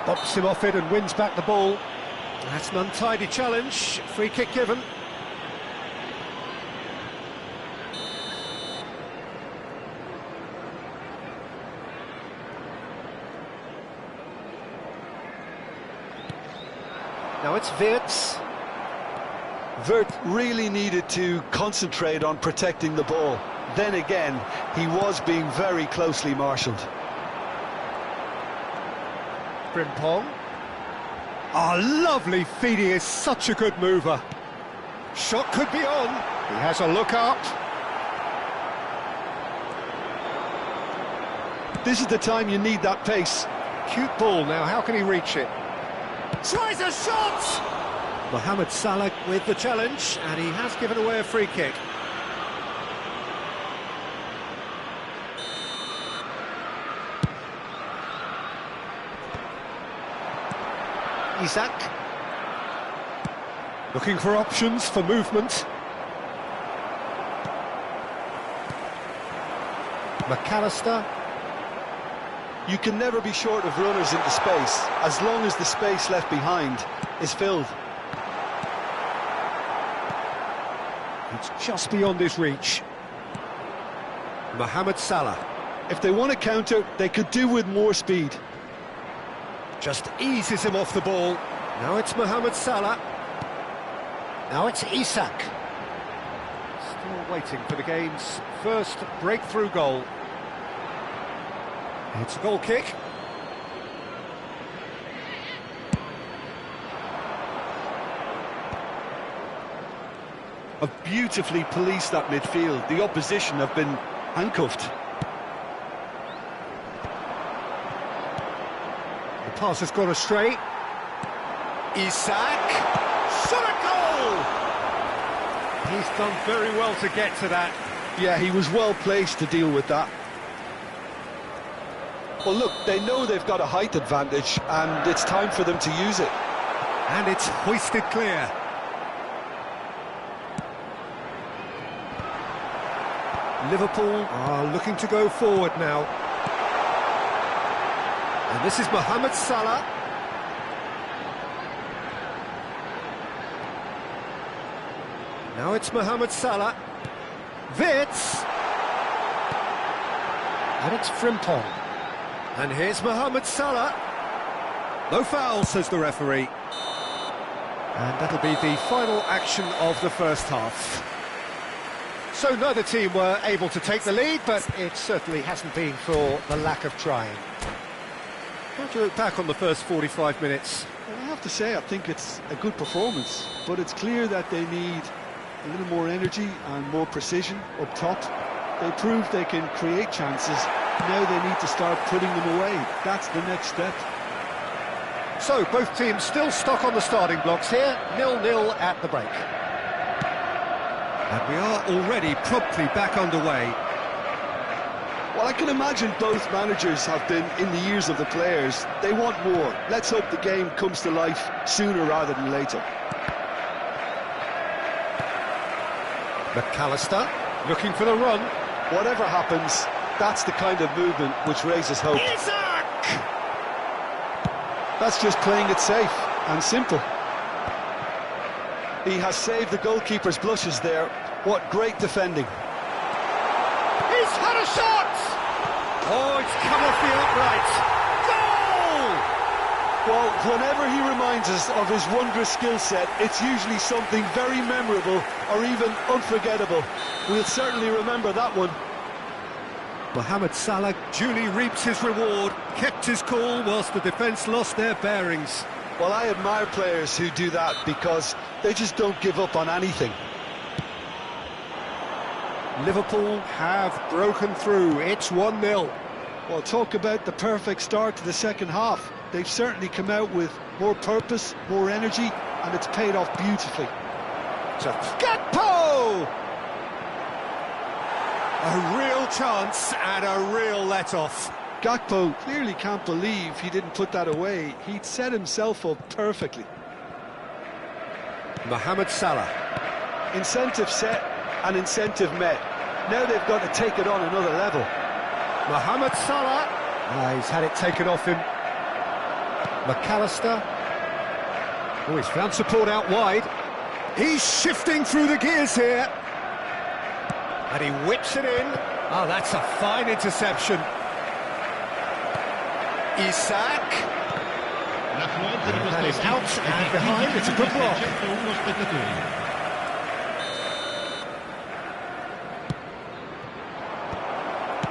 Bops him off it and wins back the ball. That's an untidy challenge. Free kick given. Now it's Wirtz. Wirtz really needed to concentrate on protecting the ball. Then again, he was being very closely marshalled. Frimpong. Oh, lovely feed, he is such a good mover. Shot could be on. He has a look up. This is the time you need that pace. Cute ball now, how can he reach it? Tries a shot! Mohamed Salah with the challenge, and he has given away a free kick. Isak. Looking for options for movement. McAllister. You can never be short of runners into space, as long as the space left behind is filled. It's just beyond his reach. Mohamed Salah. If they want to counter, they could do with more speed. Just eases him off the ball. Now it's Mohamed Salah. Now it's Isak. Still waiting for the game's first breakthrough goal. It's a goal kick. Have beautifully policed that midfield. The opposition have been handcuffed. The pass has gone astray. Isak. Shot a goal! He's done very well to get to that. Yeah, he was well placed to deal with that. Well, look, they know they've got a height advantage, and it's time for them to use it. And it's hoisted clear. Liverpool are looking to go forward now. And this is Mohamed Salah. Now it's Mohamed Salah. Wirtz. And it's Frimpong. And here's Mohamed Salah. No foul, says the referee. And that'll be the final action of the first half. So neither team were able to take the lead, but it certainly hasn't been for the lack of trying. How do you look back on the first 45 minutes? Well, I have to say, I think it's a good performance, but it's clear that they need a little more energy and more precision up top. They proved they can create chances. Now they need to start putting them away. That's the next step. So both teams still stuck on the starting blocks here, 0-0 at the break. And we are already promptly back underway. Well, I can imagine both managers have been in the ears of the players. They want more. Let's hope the game comes to life sooner rather than later. McAllister looking for the run. Whatever happens, that's the kind of movement which raises hope. That's just playing it safe and simple. He has saved the goalkeeper's blushes there. What great defending. He's had a shot! Oh, it's come off the upright. Goal! Well, whenever he reminds us of his wondrous skill set, it's usually something very memorable or even unforgettable. We'll certainly remember that one. Mohamed Salah duly reaps his reward, kept his cool whilst the defence lost their bearings. Well, I admire players who do that because they just don't give up on anything. Liverpool have broken through, it's 1-0. Well, talk about the perfect start to the second half. They've certainly come out with more purpose, more energy, and it's paid off beautifully. Gakpo! A real chance and a real let-off. Gakpo clearly can't believe he didn't put that away. He'd set himself up perfectly. Mohamed Salah. Incentive set and incentive met. Now they've got to take it on another level. Mohamed Salah. He's had it taken off him. McAllister. Oh, he's found support out wide. He's shifting through the gears here. And he whips it in. Oh, that's a fine interception. Isak. That is out and behind. It's a good block.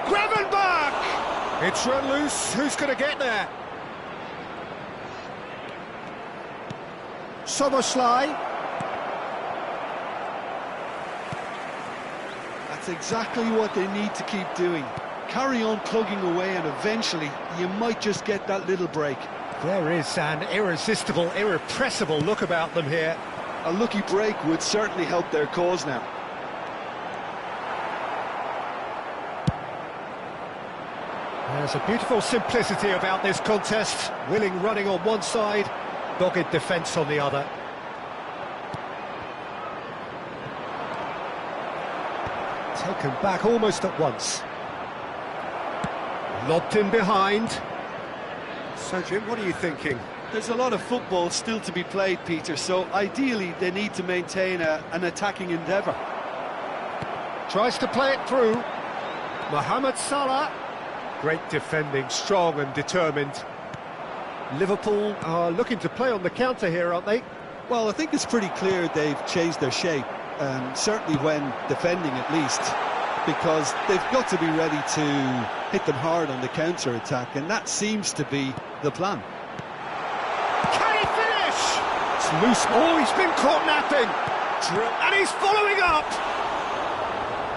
Gravenberch! It's run loose. Who's going to get there? Soboslai. That's exactly what they need to keep doing. Carry on plugging away and eventually you might just get that little break. There is an irresistible, irrepressible look about them here. A lucky break would certainly help their cause now. There's a beautiful simplicity about this contest. Willing running on one side, dogged defence on the other. Taken back almost at once. Lobbed in behind. So, Jim, what are you thinking? There's a lot of football still to be played, Peter, so ideally they need to maintain an attacking endeavour. Tries to play it through. Mohamed Salah. Great defending, strong and determined. Liverpool are looking to play on the counter here, aren't they? Well, I think it's pretty clear they've changed their shape, certainly when defending at least, because they've got to be ready to hit them hard on the counter-attack, and that seems to be the plan. Can he finish? It's loose. Oh, he's been caught napping. And he's following up.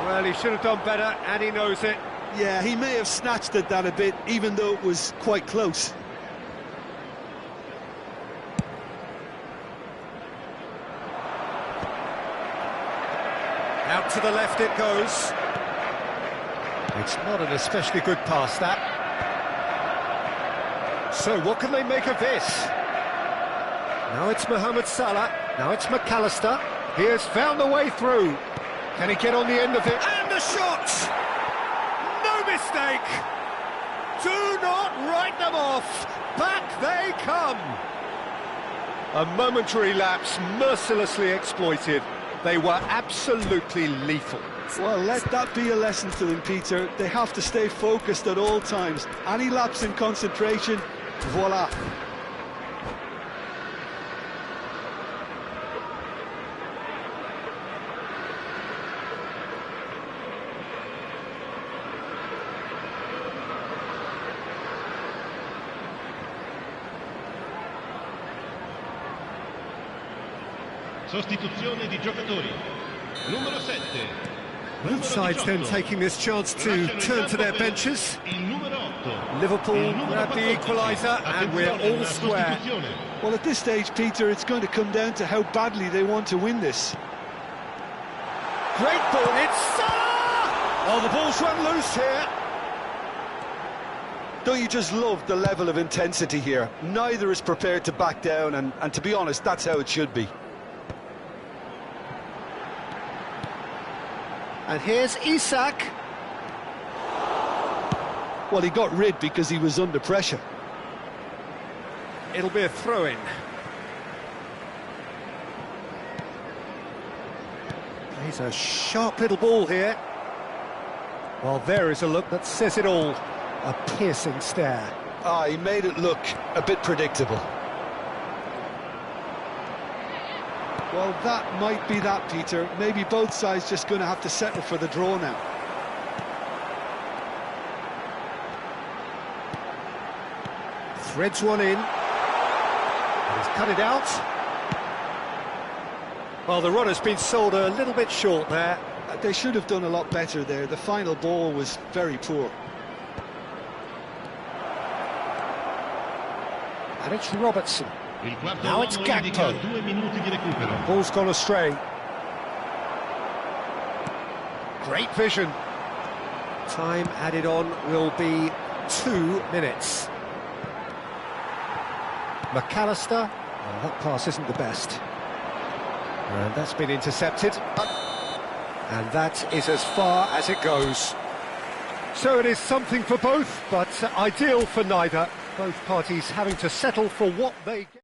Well, he should have done better, and he knows it. Yeah, he may have snatched at that a bit, even though it was quite close. Out to the left it goes. It's not an especially good pass, that. So what can they make of this? Now it's Mohamed Salah. Now it's McAllister. He has found a way through. Can he get on the end of it? And the shot! No mistake! Do not write them off. Back they come. A momentary lapse mercilessly exploited. They were absolutely lethal. Well, let that be a lesson to them, Peter. They have to stay focused at all times. Any lapse in concentration, voila. Sostituzione di giocatori. Numero 7. Both sides then taking this chance to turn to their benches. Liverpool grab the equaliser and we're all square. Well, at this stage, Peter, it's going to come down to how badly they want to win this. Great ball, it's Salah! Oh, the ball's run loose here. Don't you just love the level of intensity here? Neither is prepared to back down, and to be honest, that's how it should be. And here's Isak. Well, he got rid because he was under pressure. It'll be a throw-in. He's a sharp little ball here. Well, there is a look that says it all. A piercing stare. Ah, he made it look a bit predictable. Well, that might be that, Peter. Maybe both sides just going to have to settle for the draw now. Threads one in. And he's cut it out. Well, the run has been sold a little bit short there. They should have done a lot better there. The final ball was very poor. And it's Robertson. Now it's Gakpo. Ball's gone astray. Great vision. Time added on will be 2 minutes. McAllister. Well, that pass isn't the best. And that's been intercepted. And that is as far as it goes. So it is something for both, but ideal for neither. Both parties having to settle for what they get.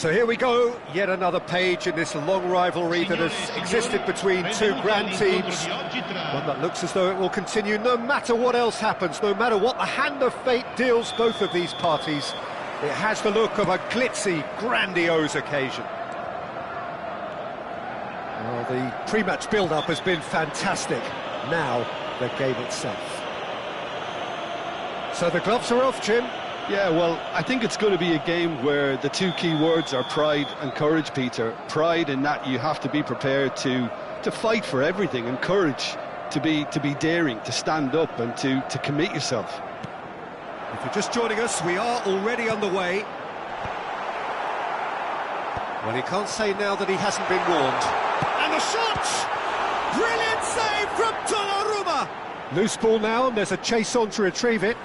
So here we go, yet another page in this long rivalry that has existed between two grand teams. One that looks as though it will continue no matter what else happens, no matter what the hand of fate deals both of these parties. It has the look of a glitzy, grandiose occasion. Well, the pre-match build-up has been fantastic. Now, the game itself. So the gloves are off, Jim. Yeah, well, I think it's going to be a game where the two key words are pride and courage, Peter. Pride in that you have to be prepared to fight for everything, and courage to be daring, to stand up and to commit yourself. If you're just joining us, we are already underway. Well, he can't say now that he hasn't been warned. And the shot! Brilliant save from Donnarumma! Loose ball now, and there's a chase on to retrieve it.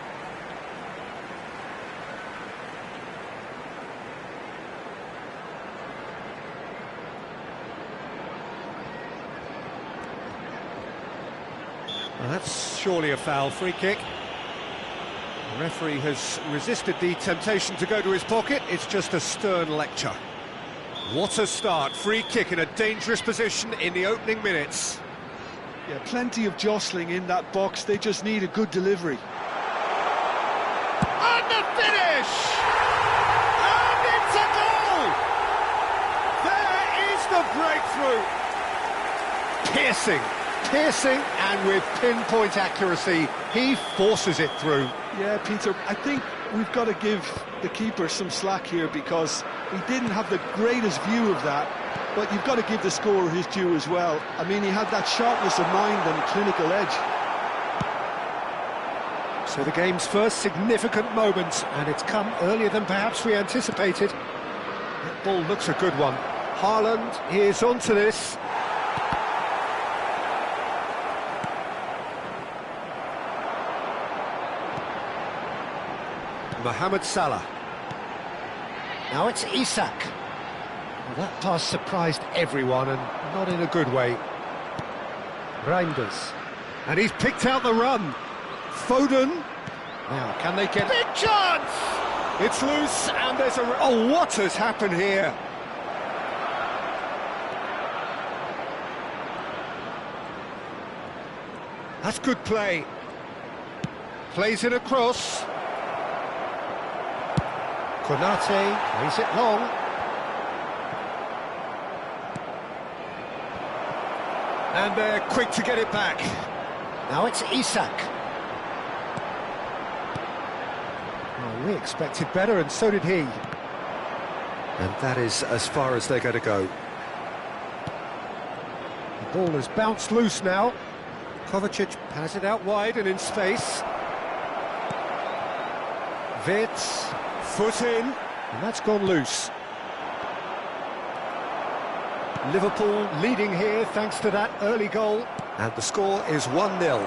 Well, that's surely a foul. Free kick. The referee has resisted the temptation to go to his pocket. It's just a stern lecture. What a start. Free kick in a dangerous position in the opening minutes. Yeah, plenty of jostling in that box. They just need a good delivery. And the finish! And it's a goal! There is the breakthrough. Piercing, and with pinpoint accuracy, he forces it through. Yeah, Peter, I think we've got to give the keeper some slack here, because he didn't have the greatest view of that, but you've got to give the scorer his due as well. I mean, he had that sharpness of mind and clinical edge. So the game's first significant moment, and it's come earlier than perhaps we anticipated. That ball looks a good one. Haaland is onto this. Mohamed Salah. Now it's Isak. Well, that pass surprised everyone, and not in a good way. Reinders. And he's picked out the run. Foden. Now, can they get... Big chance! It's loose, and there's a... Oh, what has happened here? That's good play. Plays it across. Konate plays it long. And they're quick to get it back. Now it's Isak. Well, we expected better, and so did he. And that is as far as they're going to go. The ball has bounced loose now. Kovacic has it out wide and in space. Wirtz. Foot in, and that's gone loose. Liverpool leading here thanks to that early goal. And the score is 1-0.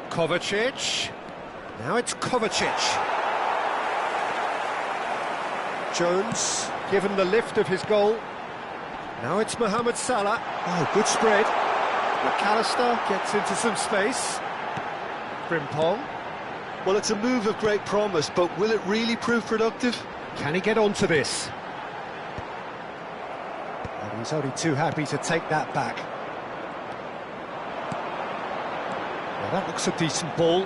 Kovacic. Now it's Kovacic. Jones, given the lift of his goal. Now it's Mohamed Salah. Oh, good spread. McAllister gets into some space. Frimpong. Well, it's a move of great promise, but will it really prove productive? Can he get onto this? And he's only too happy to take that back. Well, that looks a decent ball.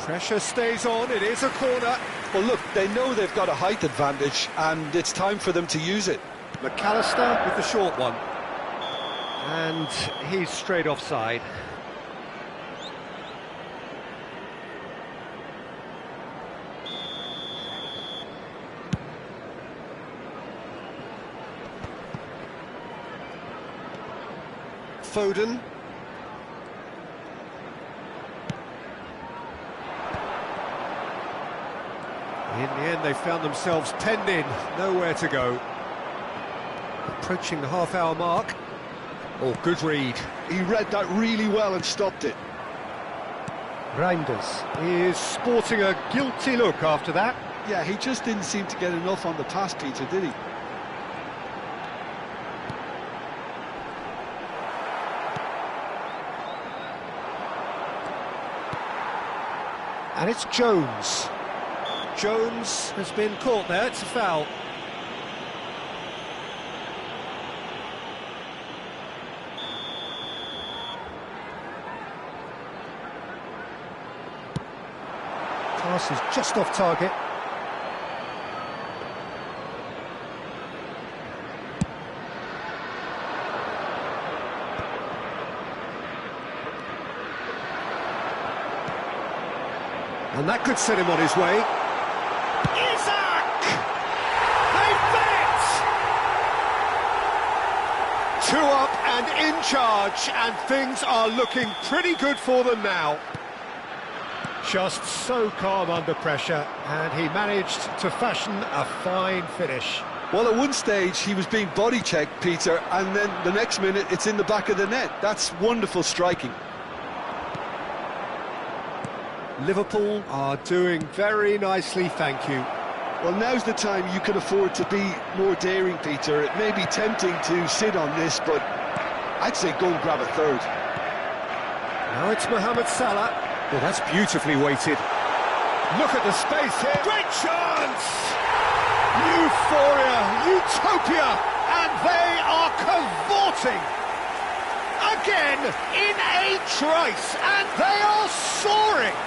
Pressure stays on, it is a corner. Well, look, they know they've got a height advantage, and it's time for them to use it. McAllister with the short one. And he's straight offside. Foden. In the end, they found themselves penned in, nowhere to go. Approaching the half-hour mark. Oh, good read. He read that really well and stopped it. Reinders is sporting a guilty look after that. Yeah, he just didn't seem to get enough on the pass, Peter, did he? And it's Jones. Jones has been caught there, it's a foul. Pass is just off target. And that could set him on his way. Isaac! They've met! 2 up and in charge, and things are looking pretty good for them now. Just so calm under pressure, and he managed to fashion a fine finish. Well, at one stage he was being body checked, Peter, and then the next minute it's in the back of the net. That's wonderful striking. Liverpool are doing very nicely, thank you. Well, now's the time you can afford to be more daring, Peter. It may be tempting to sit on this, but I'd say go and grab a third. Now it's Mohamed Salah. Well, that's beautifully weighted. Look at the space here. Great chance! Euphoria, utopia, and they are cavorting. Again, in a trice, and they are soaring.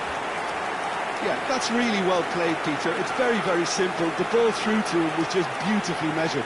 Yeah, that's really well played, Peter. It's very, very simple. The ball through to him was just beautifully measured.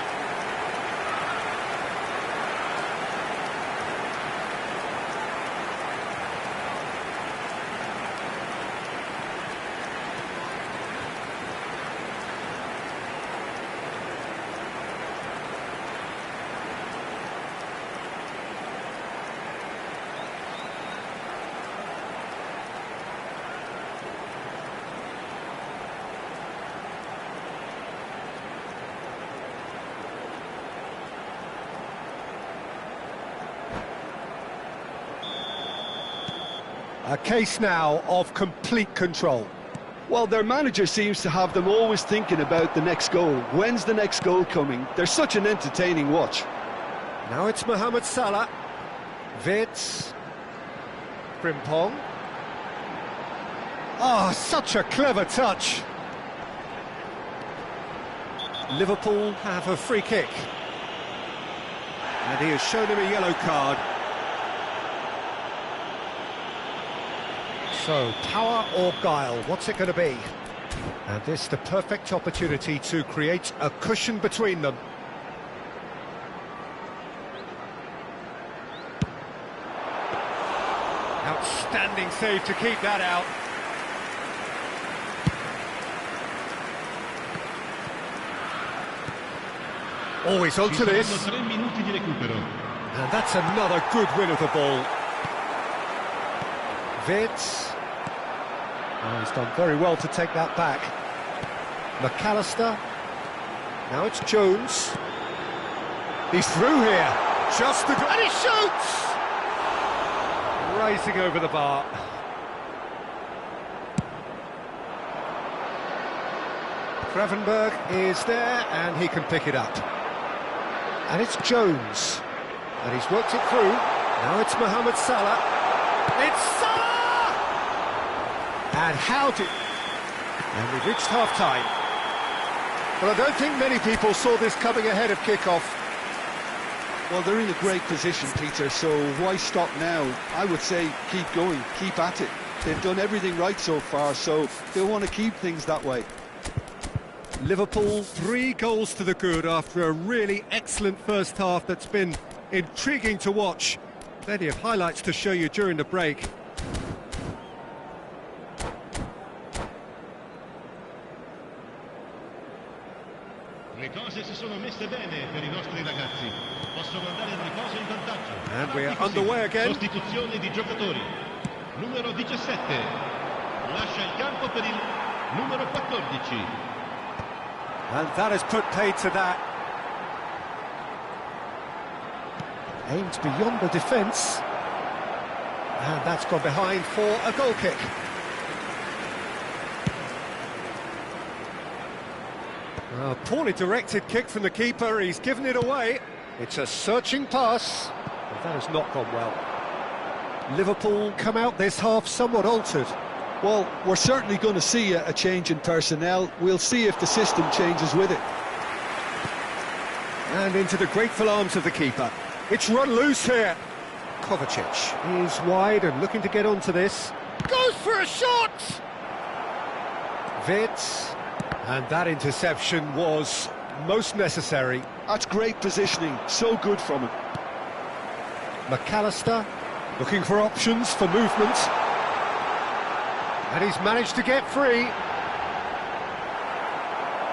A case now of complete control. Well, their manager seems to have them always thinking about the next goal. When's the next goal coming? They're such an entertaining watch. Now it's Mohamed Salah. Wirtz. Frimpong. Oh, such a clever touch. Liverpool have a free kick. And he has shown him a yellow card. So, power or guile, what's it going to be? And this the perfect opportunity to create a cushion between them. Outstanding save to keep that out. Always onto this. And that's another good win of the ball. Wirtz. Oh, he's done very well to take that back. McAllister. Now it's Jones. He's through here. Just the... And he shoots! Racing over the bar. Gravenberg is there, and he can pick it up. And it's Jones. And he's worked it through. Now it's Mohamed Salah. It's Salah! And how did... And we've reached half-time. Well, I don't think many people saw this coming ahead of kick-off. Well, they're in a great position, Peter, so why stop now? I would say keep going, keep at it. They've done everything right so far, so they'll want to keep things that way. Liverpool, 3 goals to the good after a really excellent first half that's been intriguing to watch. Plenty of highlights to show you during the break. Le cose si sono messe bene per I nostri ragazzi. Possono andare al riposo in vantaggio. And we are underway again. Sostituzione di giocatori. Numero 17. Lascia il campo per il numero 14. And that has put paid to that. Aimed beyond the defence. And that's gone behind for a goal kick. A poorly directed kick from the keeper, he's given it away. It's a searching pass, but that has not gone well. Liverpool come out this half somewhat altered. Well, we're certainly going to see a change in personnel. We'll see if the system changes with it. And into the grateful arms of the keeper. It's run loose here. Kovacic is wide and looking to get onto this. Goes for a shot! Wits. And that interception was most necessary. That's great positioning, so good from him. McAllister looking for options for movement. And he's managed to get free.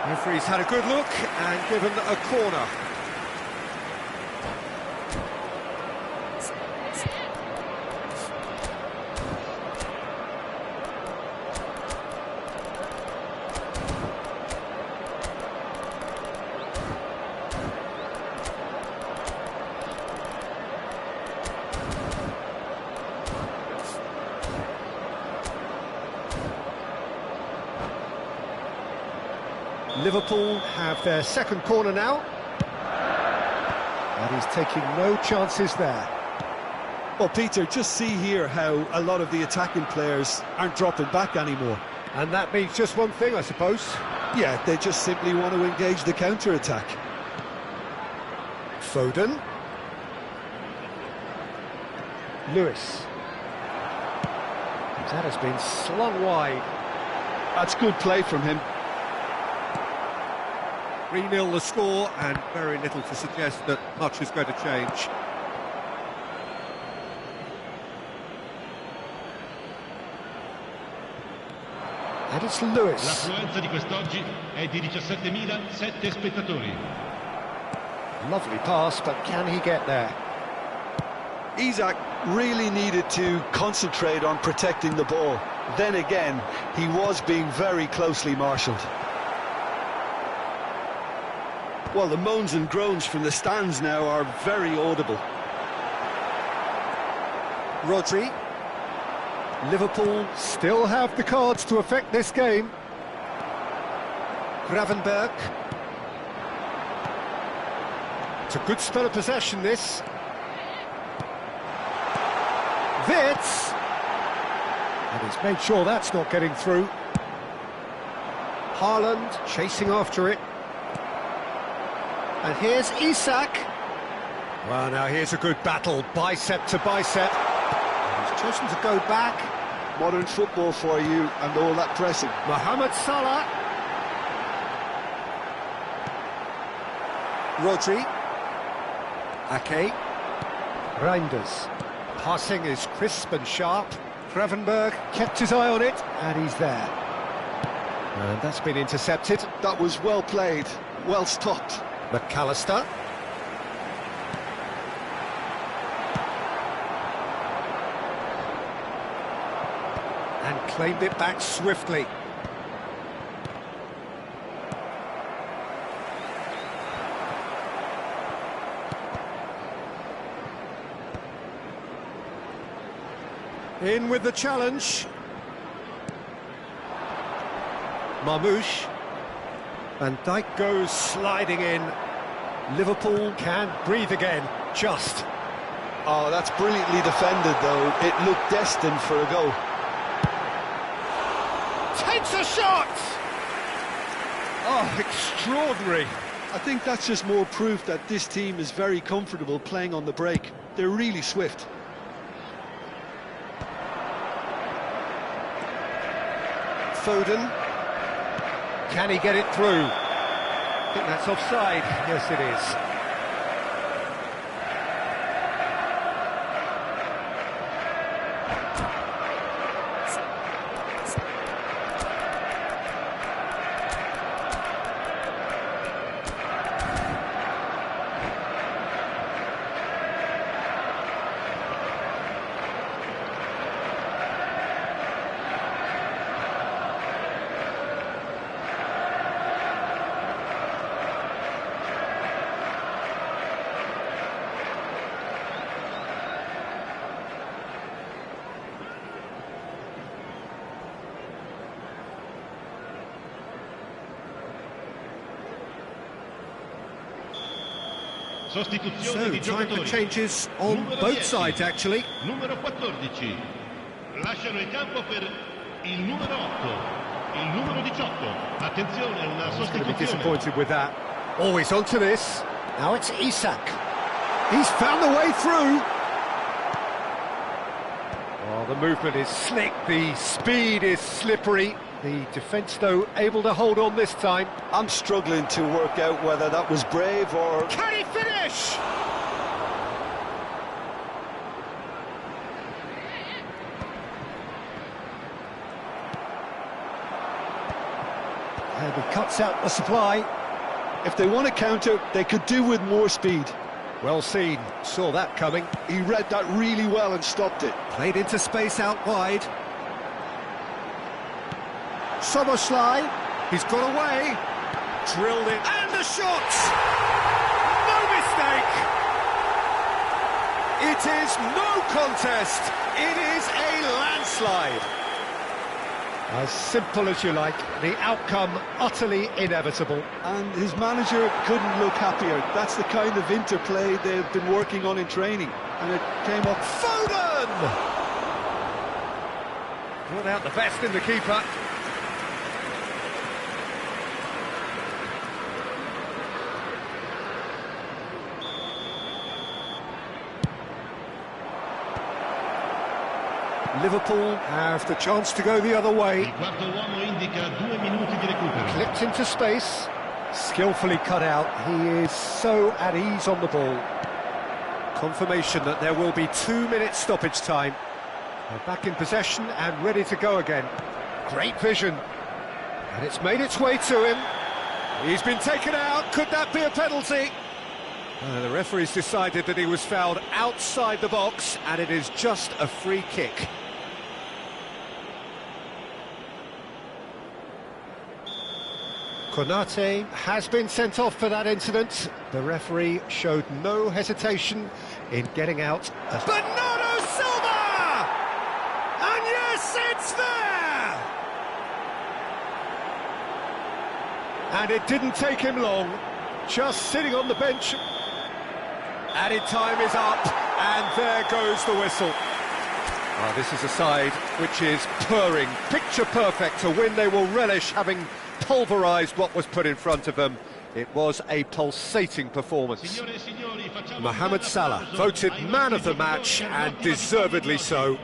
Referee's had a good look and given a corner. Liverpool have their second corner now. And he's taking no chances there. Well, Peter, just see here how a lot of the attacking players aren't dropping back anymore. And that means just one thing, I suppose. Yeah, they just simply want to engage the counter-attack. Foden. Lewis. That has been slung wide. That's good play from him. 3-0 the score, and very little to suggest that much is going to change. And it's Lewis. L'affluenza di quest'oggi è di 17.007 spettatori. Lovely pass, but can he get there? Isak really needed to concentrate on protecting the ball. Then again, he was being very closely marshalled. Well, the moans and groans from the stands now are very audible. Rodri. Liverpool still have the cards to affect this game. Gravenberg. It's a good spell of possession, this. Wits. And he's made sure that's not getting through. Haaland chasing after it. And here's Isak. Well, now here's a good battle, bicep to bicep. And he's chosen to go back. Modern football for you and all that pressing. Mohamed Salah. Rodri. Ake. Reinders. Passing is crisp and sharp. Gravenberg kept his eye on it, and he's there. And that's been intercepted. That was well played, well stopped. McAllister. And claimed it back swiftly. In with the challenge. Marmoush. Van Dijk goes sliding in. Liverpool can breathe again, just. Oh, that's brilliantly defended, though. It looked destined for a goal. Takes a shot! Oh, extraordinary. I think that's just more proof that this team is very comfortable playing on the break. They're really swift. Foden. Can he get it through? I think that's offside. Yes, it is. Sostituzione So, di time for giocatori. changes on Numero both 10, sides, actually. Numero 14. Lasciano il campo per il numero 8, il numero 18. Attenzione, una He's going to be sostituzione. disappointed with that. Oh, he's onto this. Now it's Isak. He's found the way through. Oh, the movement is slick, the speed is slippery. The defence, though, able to hold on this time. I'm struggling to work out whether that was brave or... Can he finish? And he cuts out the supply. If they want to counter, they could do with more speed. Well seen, saw that coming. He read that really well and stopped it. Played into space out wide. Soboslai, he's got away. Drilled it, and the shot! No mistake! It is no contest, it is a landslide. As simple as you like, the outcome utterly inevitable. And his manager couldn't look happier. That's the kind of interplay they've been working on in training. And it came up. Foden! Brought out the best in the keeper. Liverpool have the chance to go the other way. Il quarto uomo indica 2 minuti di recupero. Clipped into space, skillfully cut out. He is so at ease on the ball. Confirmation that there will be 2 minutes stoppage time. They're back in possession and ready to go again. Great vision. And it's made its way to him. He's been taken out. Could that be a penalty? The referee's decided that he was fouled outside the box, and it is just a free kick. Konate has been sent off for that incident. The referee showed no hesitation in getting out. Bernardo Silva! And yes, it's there! And it didn't take him long, just sitting on the bench. Added time is up, and there goes the whistle. Oh, this is a side which is purring, picture perfect, a win they will relish, having pulverised what was put in front of them. It was a pulsating performance. Mohamed Salah voted man of the match, and deservedly so.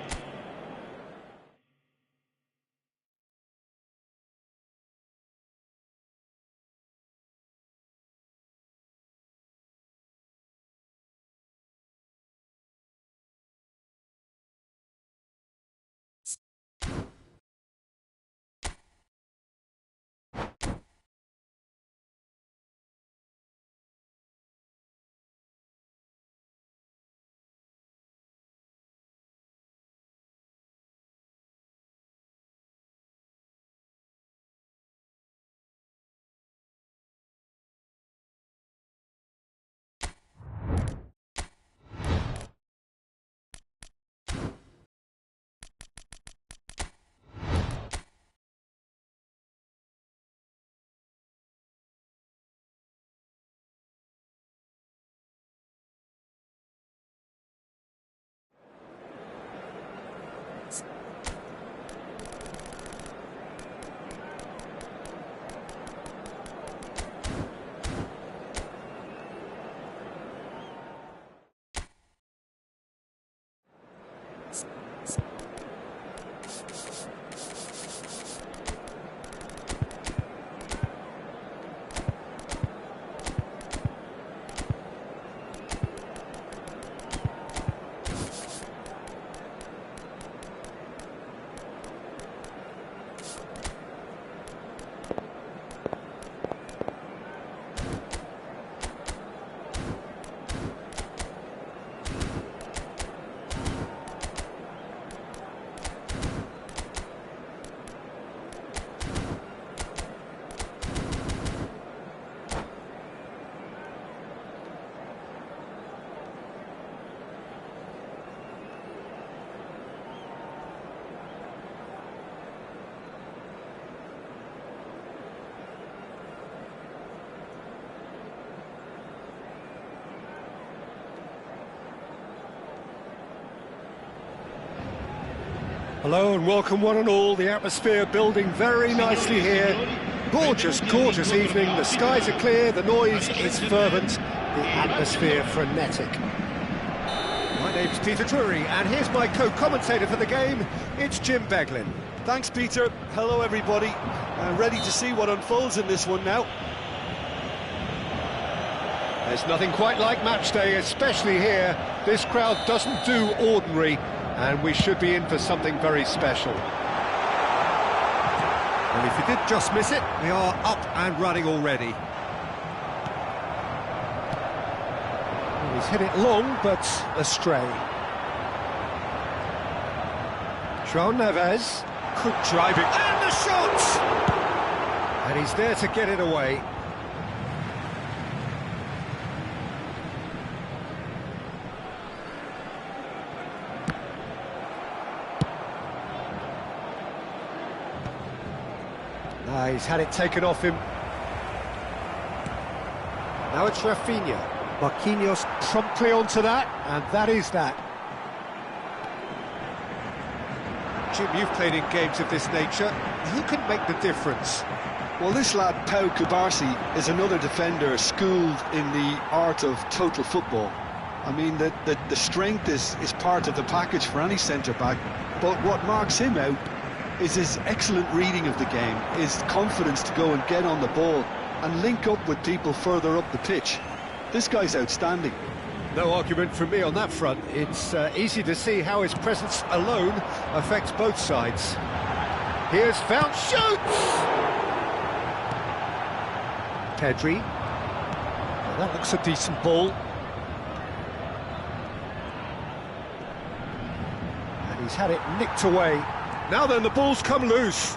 Hello and welcome one and all. The atmosphere building very nicely here. Gorgeous, gorgeous evening. The skies are clear, the noise is fervent, the atmosphere frenetic. My name's Peter Drury, and here's my co-commentator for the game. It's Jim Beglin. Thanks, Peter. Hello, everybody. Ready to see what unfolds in this one now. There's nothing quite like match day, especially here. This crowd doesn't do ordinary, and we should be in for something very special. And if you did just miss it, we are up and running already. Well, he's hit it long, but astray. João Neves, good driving, and the shot! And he's there to get it away. He's had it taken off him. Now it's Rafinha. Marquinhos promptly onto that, and that is that. Jim, you've played in games of this nature. Who can make the difference? Well, this lad, Pau Cubarsí, is another defender schooled in the art of total football. I mean, the strength is part of the package for any centre-back, but what marks him out is his excellent reading of the game, his confidence to go and get on the ball and link up with people further up the pitch. This guy's outstanding. No argument from me on that front. It's easy to see how his presence alone affects both sides. Here's Fount, shoots! Pedri. Well, that looks a decent ball. And he's had it nicked away. Now then, the ball's come loose.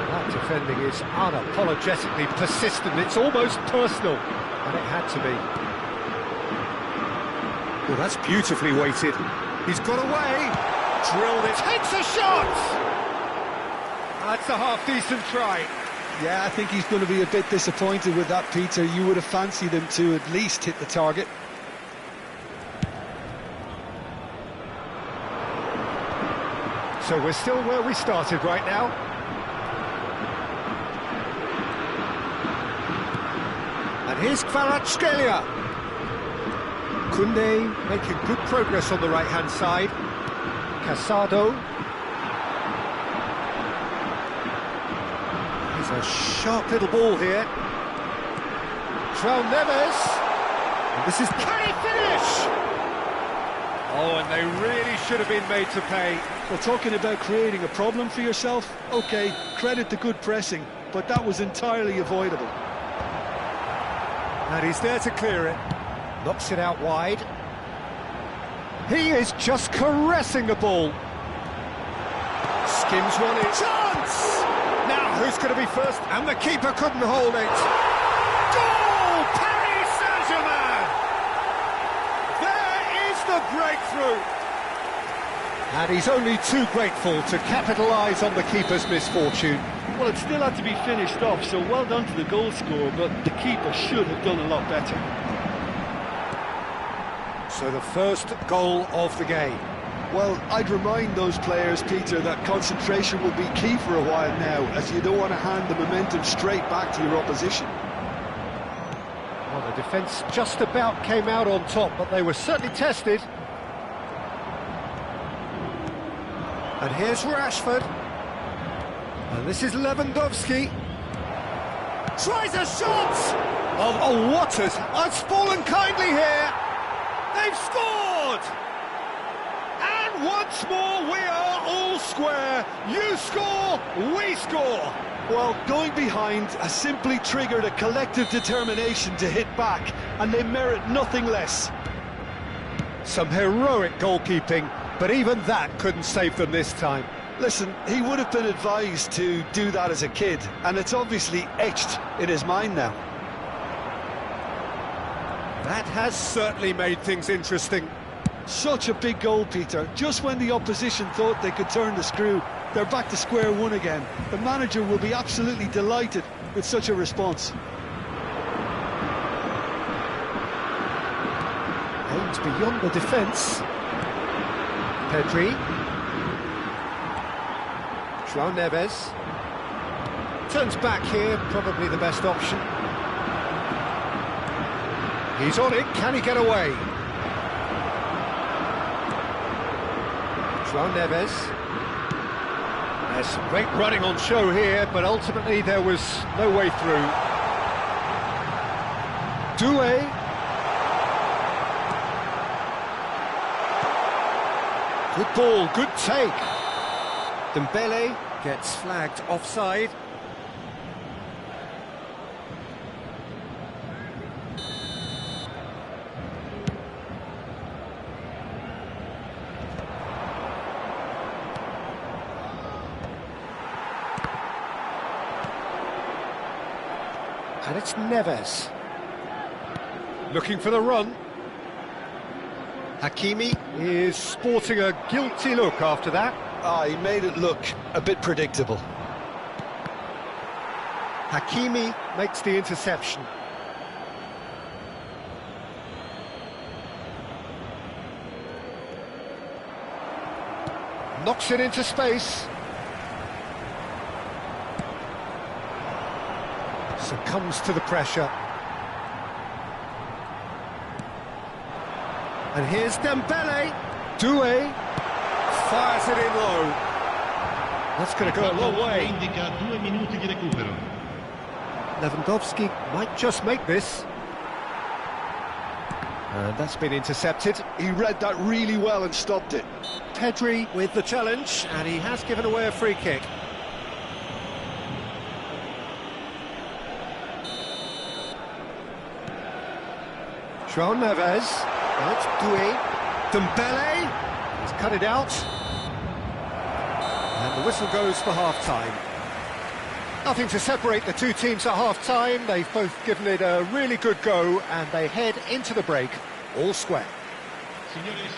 That defending is unapologetically persistent. It's almost personal, and it had to be. Well, that's beautifully weighted. He's got away. Drilled it. Takes a shot! That's a half-decent try. Yeah, I think he's going to be a bit disappointed with that, Peter. You would have fancied him to at least hit the target. So we're still where we started right now. And here's Kvaratskhelia. Koundé making good progress on the right-hand side. Casado. He's a sharp little ball here. João Neves. And this is... Can he finish? Oh, and they really should have been made to pay. Well, talking about creating a problem for yourself, OK, credit the good pressing, but that was entirely avoidable. And he's there to clear it. Knocks it out wide. He is just caressing the ball. Skims one in. Chance! Now, who's going to be first? And the keeper couldn't hold it. Goal! Paris Saint-Germain! There is the breakthrough. And he's only too grateful to capitalise on the keeper's misfortune. Well, it still had to be finished off, so well done to the goal scorer, but the keeper should have done a lot better. So the first goal of the game. Well, I'd remind those players, Peter, that concentration will be key for a while now, as you don't want to hand the momentum straight back to your opposition. Well, the defence just about came out on top, but they were certainly tested. And here's Rashford. And this is Lewandowski. Tries a shot! Oh, what has fallen kindly here! They've scored! And once more we are all square. You score, we score. Well, going behind has simply triggered a collective determination to hit back, and they merit nothing less. Some heroic goalkeeping, but even that couldn't save them this time. Listen, he would have been advised to do that as a kid, and it's obviously etched in his mind now. That has certainly made things interesting. Such a big goal, Peter. Just when the opposition thought they could turn the screw, they're back to square one again. The manager will be absolutely delighted with such a response. Aims beyond the defence. Pedri. João Neves. Turns back here, probably the best option. He's on it, can he get away? João Neves. There's some great running on show here, but ultimately there was no way through. Doué. Good ball, good take. Dembele gets flagged offside. And it's Neves. Looking for the run. Hakimi is sporting a guilty look after that. He made it look a bit predictable. Hakimi makes the interception. Knocks it into space. Succumbs to the pressure. And here's Dembele. Doué fires it in low. That's going to go a long way. Indica 2 minuti di recupero. Lewandowski might just make this. And that's been intercepted. He read that really well and stopped it. Pedri with the challenge, and he has given away a free kick. João Neves. That's Doué. Dembele. He's cut it out. And the whistle goes for half-time. Nothing to separate the two teams at half-time. They've both given it a really good go, and they head into the break all square.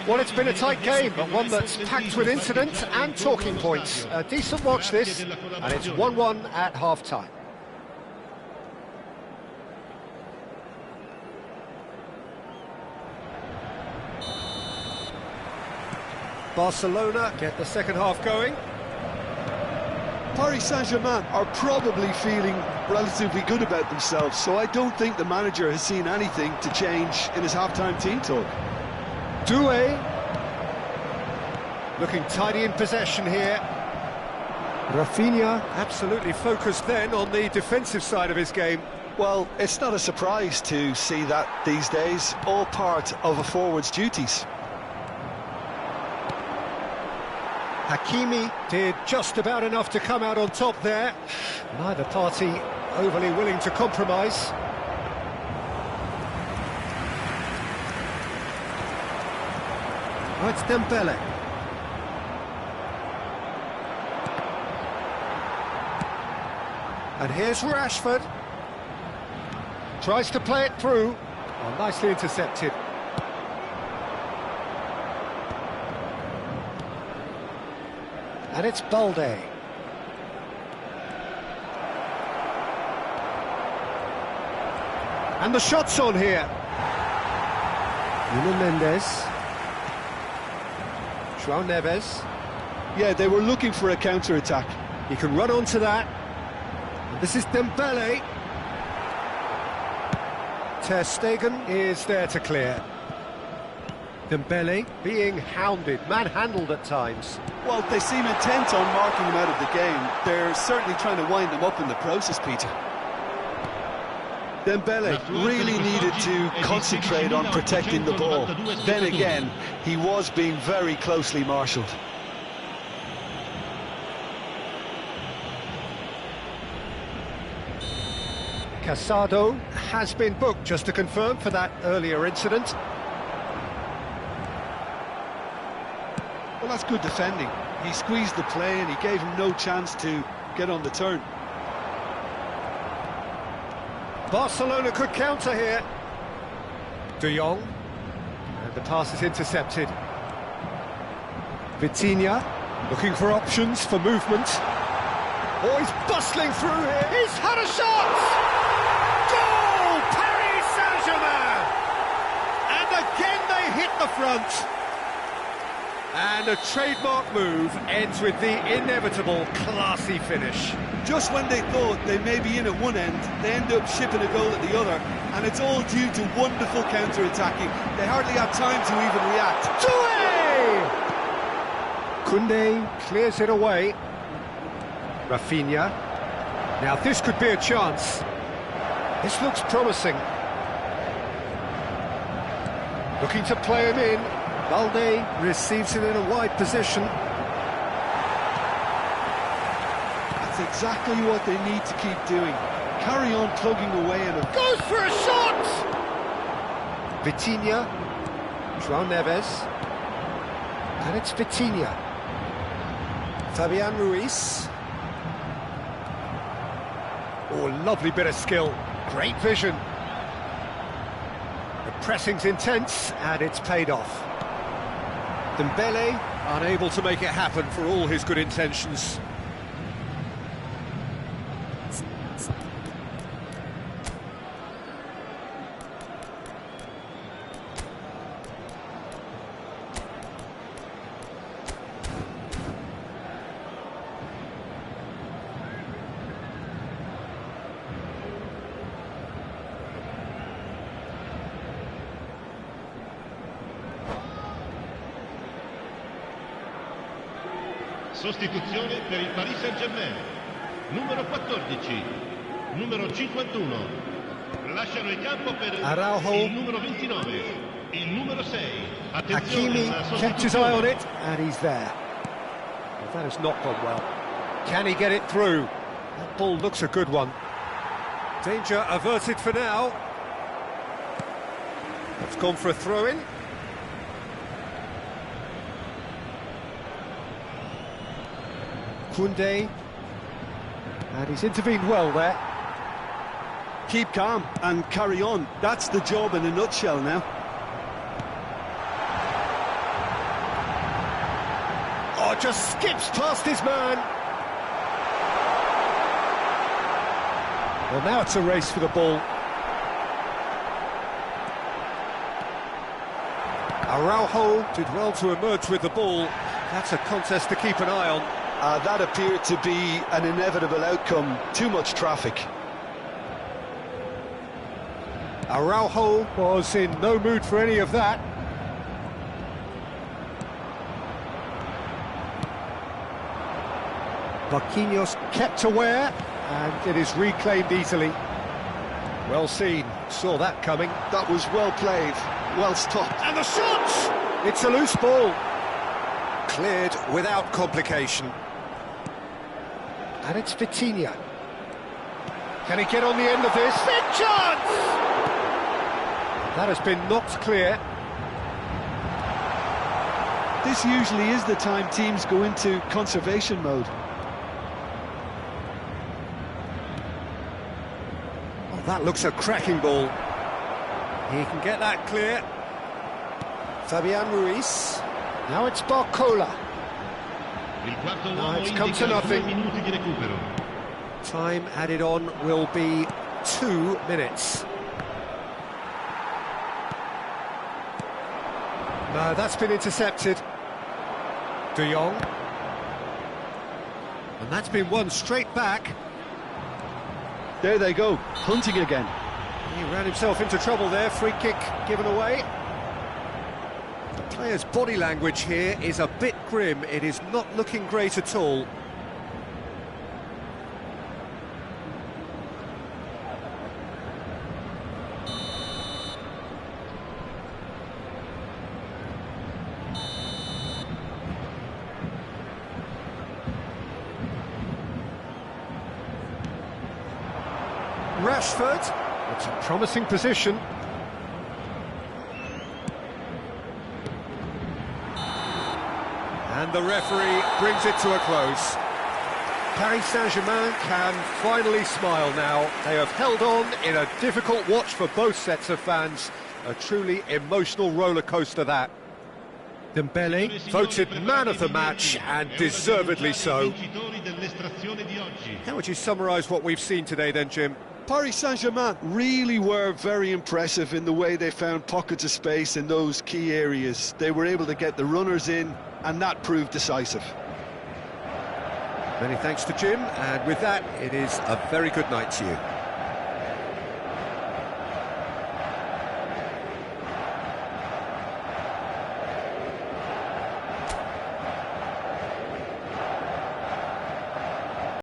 Well, it's been a tight game, but one that's packed with incident and talking points. A decent watch this, and it's 1-1 at half-time. Barcelona get the second half going. Paris Saint-Germain are probably feeling relatively good about themselves, so I don't think the manager has seen anything to change in his half-time team talk. Doué looking tidy in possession here. Rafinha absolutely focused then on the defensive side of his game. Well, it's not a surprise to see that these days, all part of a forward's duties. Hakimi did just about enough to come out on top there. Neither party overly willing to compromise. Oh, it's Dembele. And here's Rashford. Tries to play it through. Oh, nicely intercepted. And it's Balde. And the shot's on here. Nuno Mendes. João Neves. Yeah, they were looking for a counter-attack. He can run onto that. And this is Dembele. Ter Stegen is there to clear. Dembele being hounded, manhandled at times. Well, they seem intent on marking him out of the game. They're certainly trying to wind him up in the process, Peter. Dembele really needed to concentrate on protecting the ball. Then again, he was being very closely marshalled. Casado has been booked, just to confirm, for that earlier incident. Well, that's good defending. He squeezed the play and he gave him no chance to get on the turn. Barcelona could counter here. De Jong. And the pass is intercepted. Vitinha looking for options for movement. Oh, he's bustling through here. He's had a shot! Goal! Paris Saint-Germain! And again they hit the front. And a trademark move ends with the inevitable classy finish. Just when they thought they may be in at one end, they end up shipping a goal at the other, and it's all due to wonderful counter-attacking. They hardly have time to even react. Koundé clears it away. Rafinha. Now this could be a chance. This looks promising. Looking to play him in. Balde receives it in a wide position. That's exactly what they need to keep doing. Carry on plugging away and goes for a shot! Vitinha. João Neves. And it's Vitinha. Fabian Ruiz. Oh, lovely bit of skill. Great vision. The pressing's intense, and it's paid off. Dembele, unable to make it happen for all his good intentions. Sostituzione per il Paris Saint-Germain. Numero 14, numero 51. Lasciano il campo per Araujo. il numero 29, il numero 6. Hakimi kept his eye on it, and he's there. Well, that has not gone well. Can he get it through? That ball looks a good one. Danger averted for now. It's gone for a throw-in. Koundé, and he's intervened well there. keep calm and carry on. That's the job in a nutshell now. Oh, just skips past his man. Well, now it's a race for the ball. Araujo did well to emerge with the ball. That's a contest to keep an eye on. That appeared to be an inevitable outcome. Too much traffic. Araujo was in no mood for any of that. Marquinhos kept aware, and it is reclaimed easily. Well seen, saw that coming. That was well played, well stopped. And the shot! It's a loose ball. Cleared without complication. And it's Vitinha. Can he get on the end of this? Big chance! That has been knocked clear. This usually is the time teams go into conservation mode. Oh, that looks a cracking ball. He can get that clear. Fabian Ruiz. Now it's Barcola. Now it's come to nothing. Time added on will be 2 minutes. No, that's been intercepted. De Jong. And that's been won straight back. There they go, hunting again. He ran himself into trouble there, free kick given away. The player's body language here is a bit grim, it is not looking great at all. Rashford, it's a promising position. And the referee brings it to a close. Paris Saint-Germain can finally smile now. They have held on in a difficult watch for both sets of fans. A truly emotional roller coaster that. Dembele voted man of the match, and deservedly so. How would you summarise what we've seen today then, Jim? Paris Saint-Germain really were very impressive in the way they found pockets of space in those key areas. They were able to get the runners in, and that proved decisive. Many thanks to Jim, and with that, it is a very good night to you.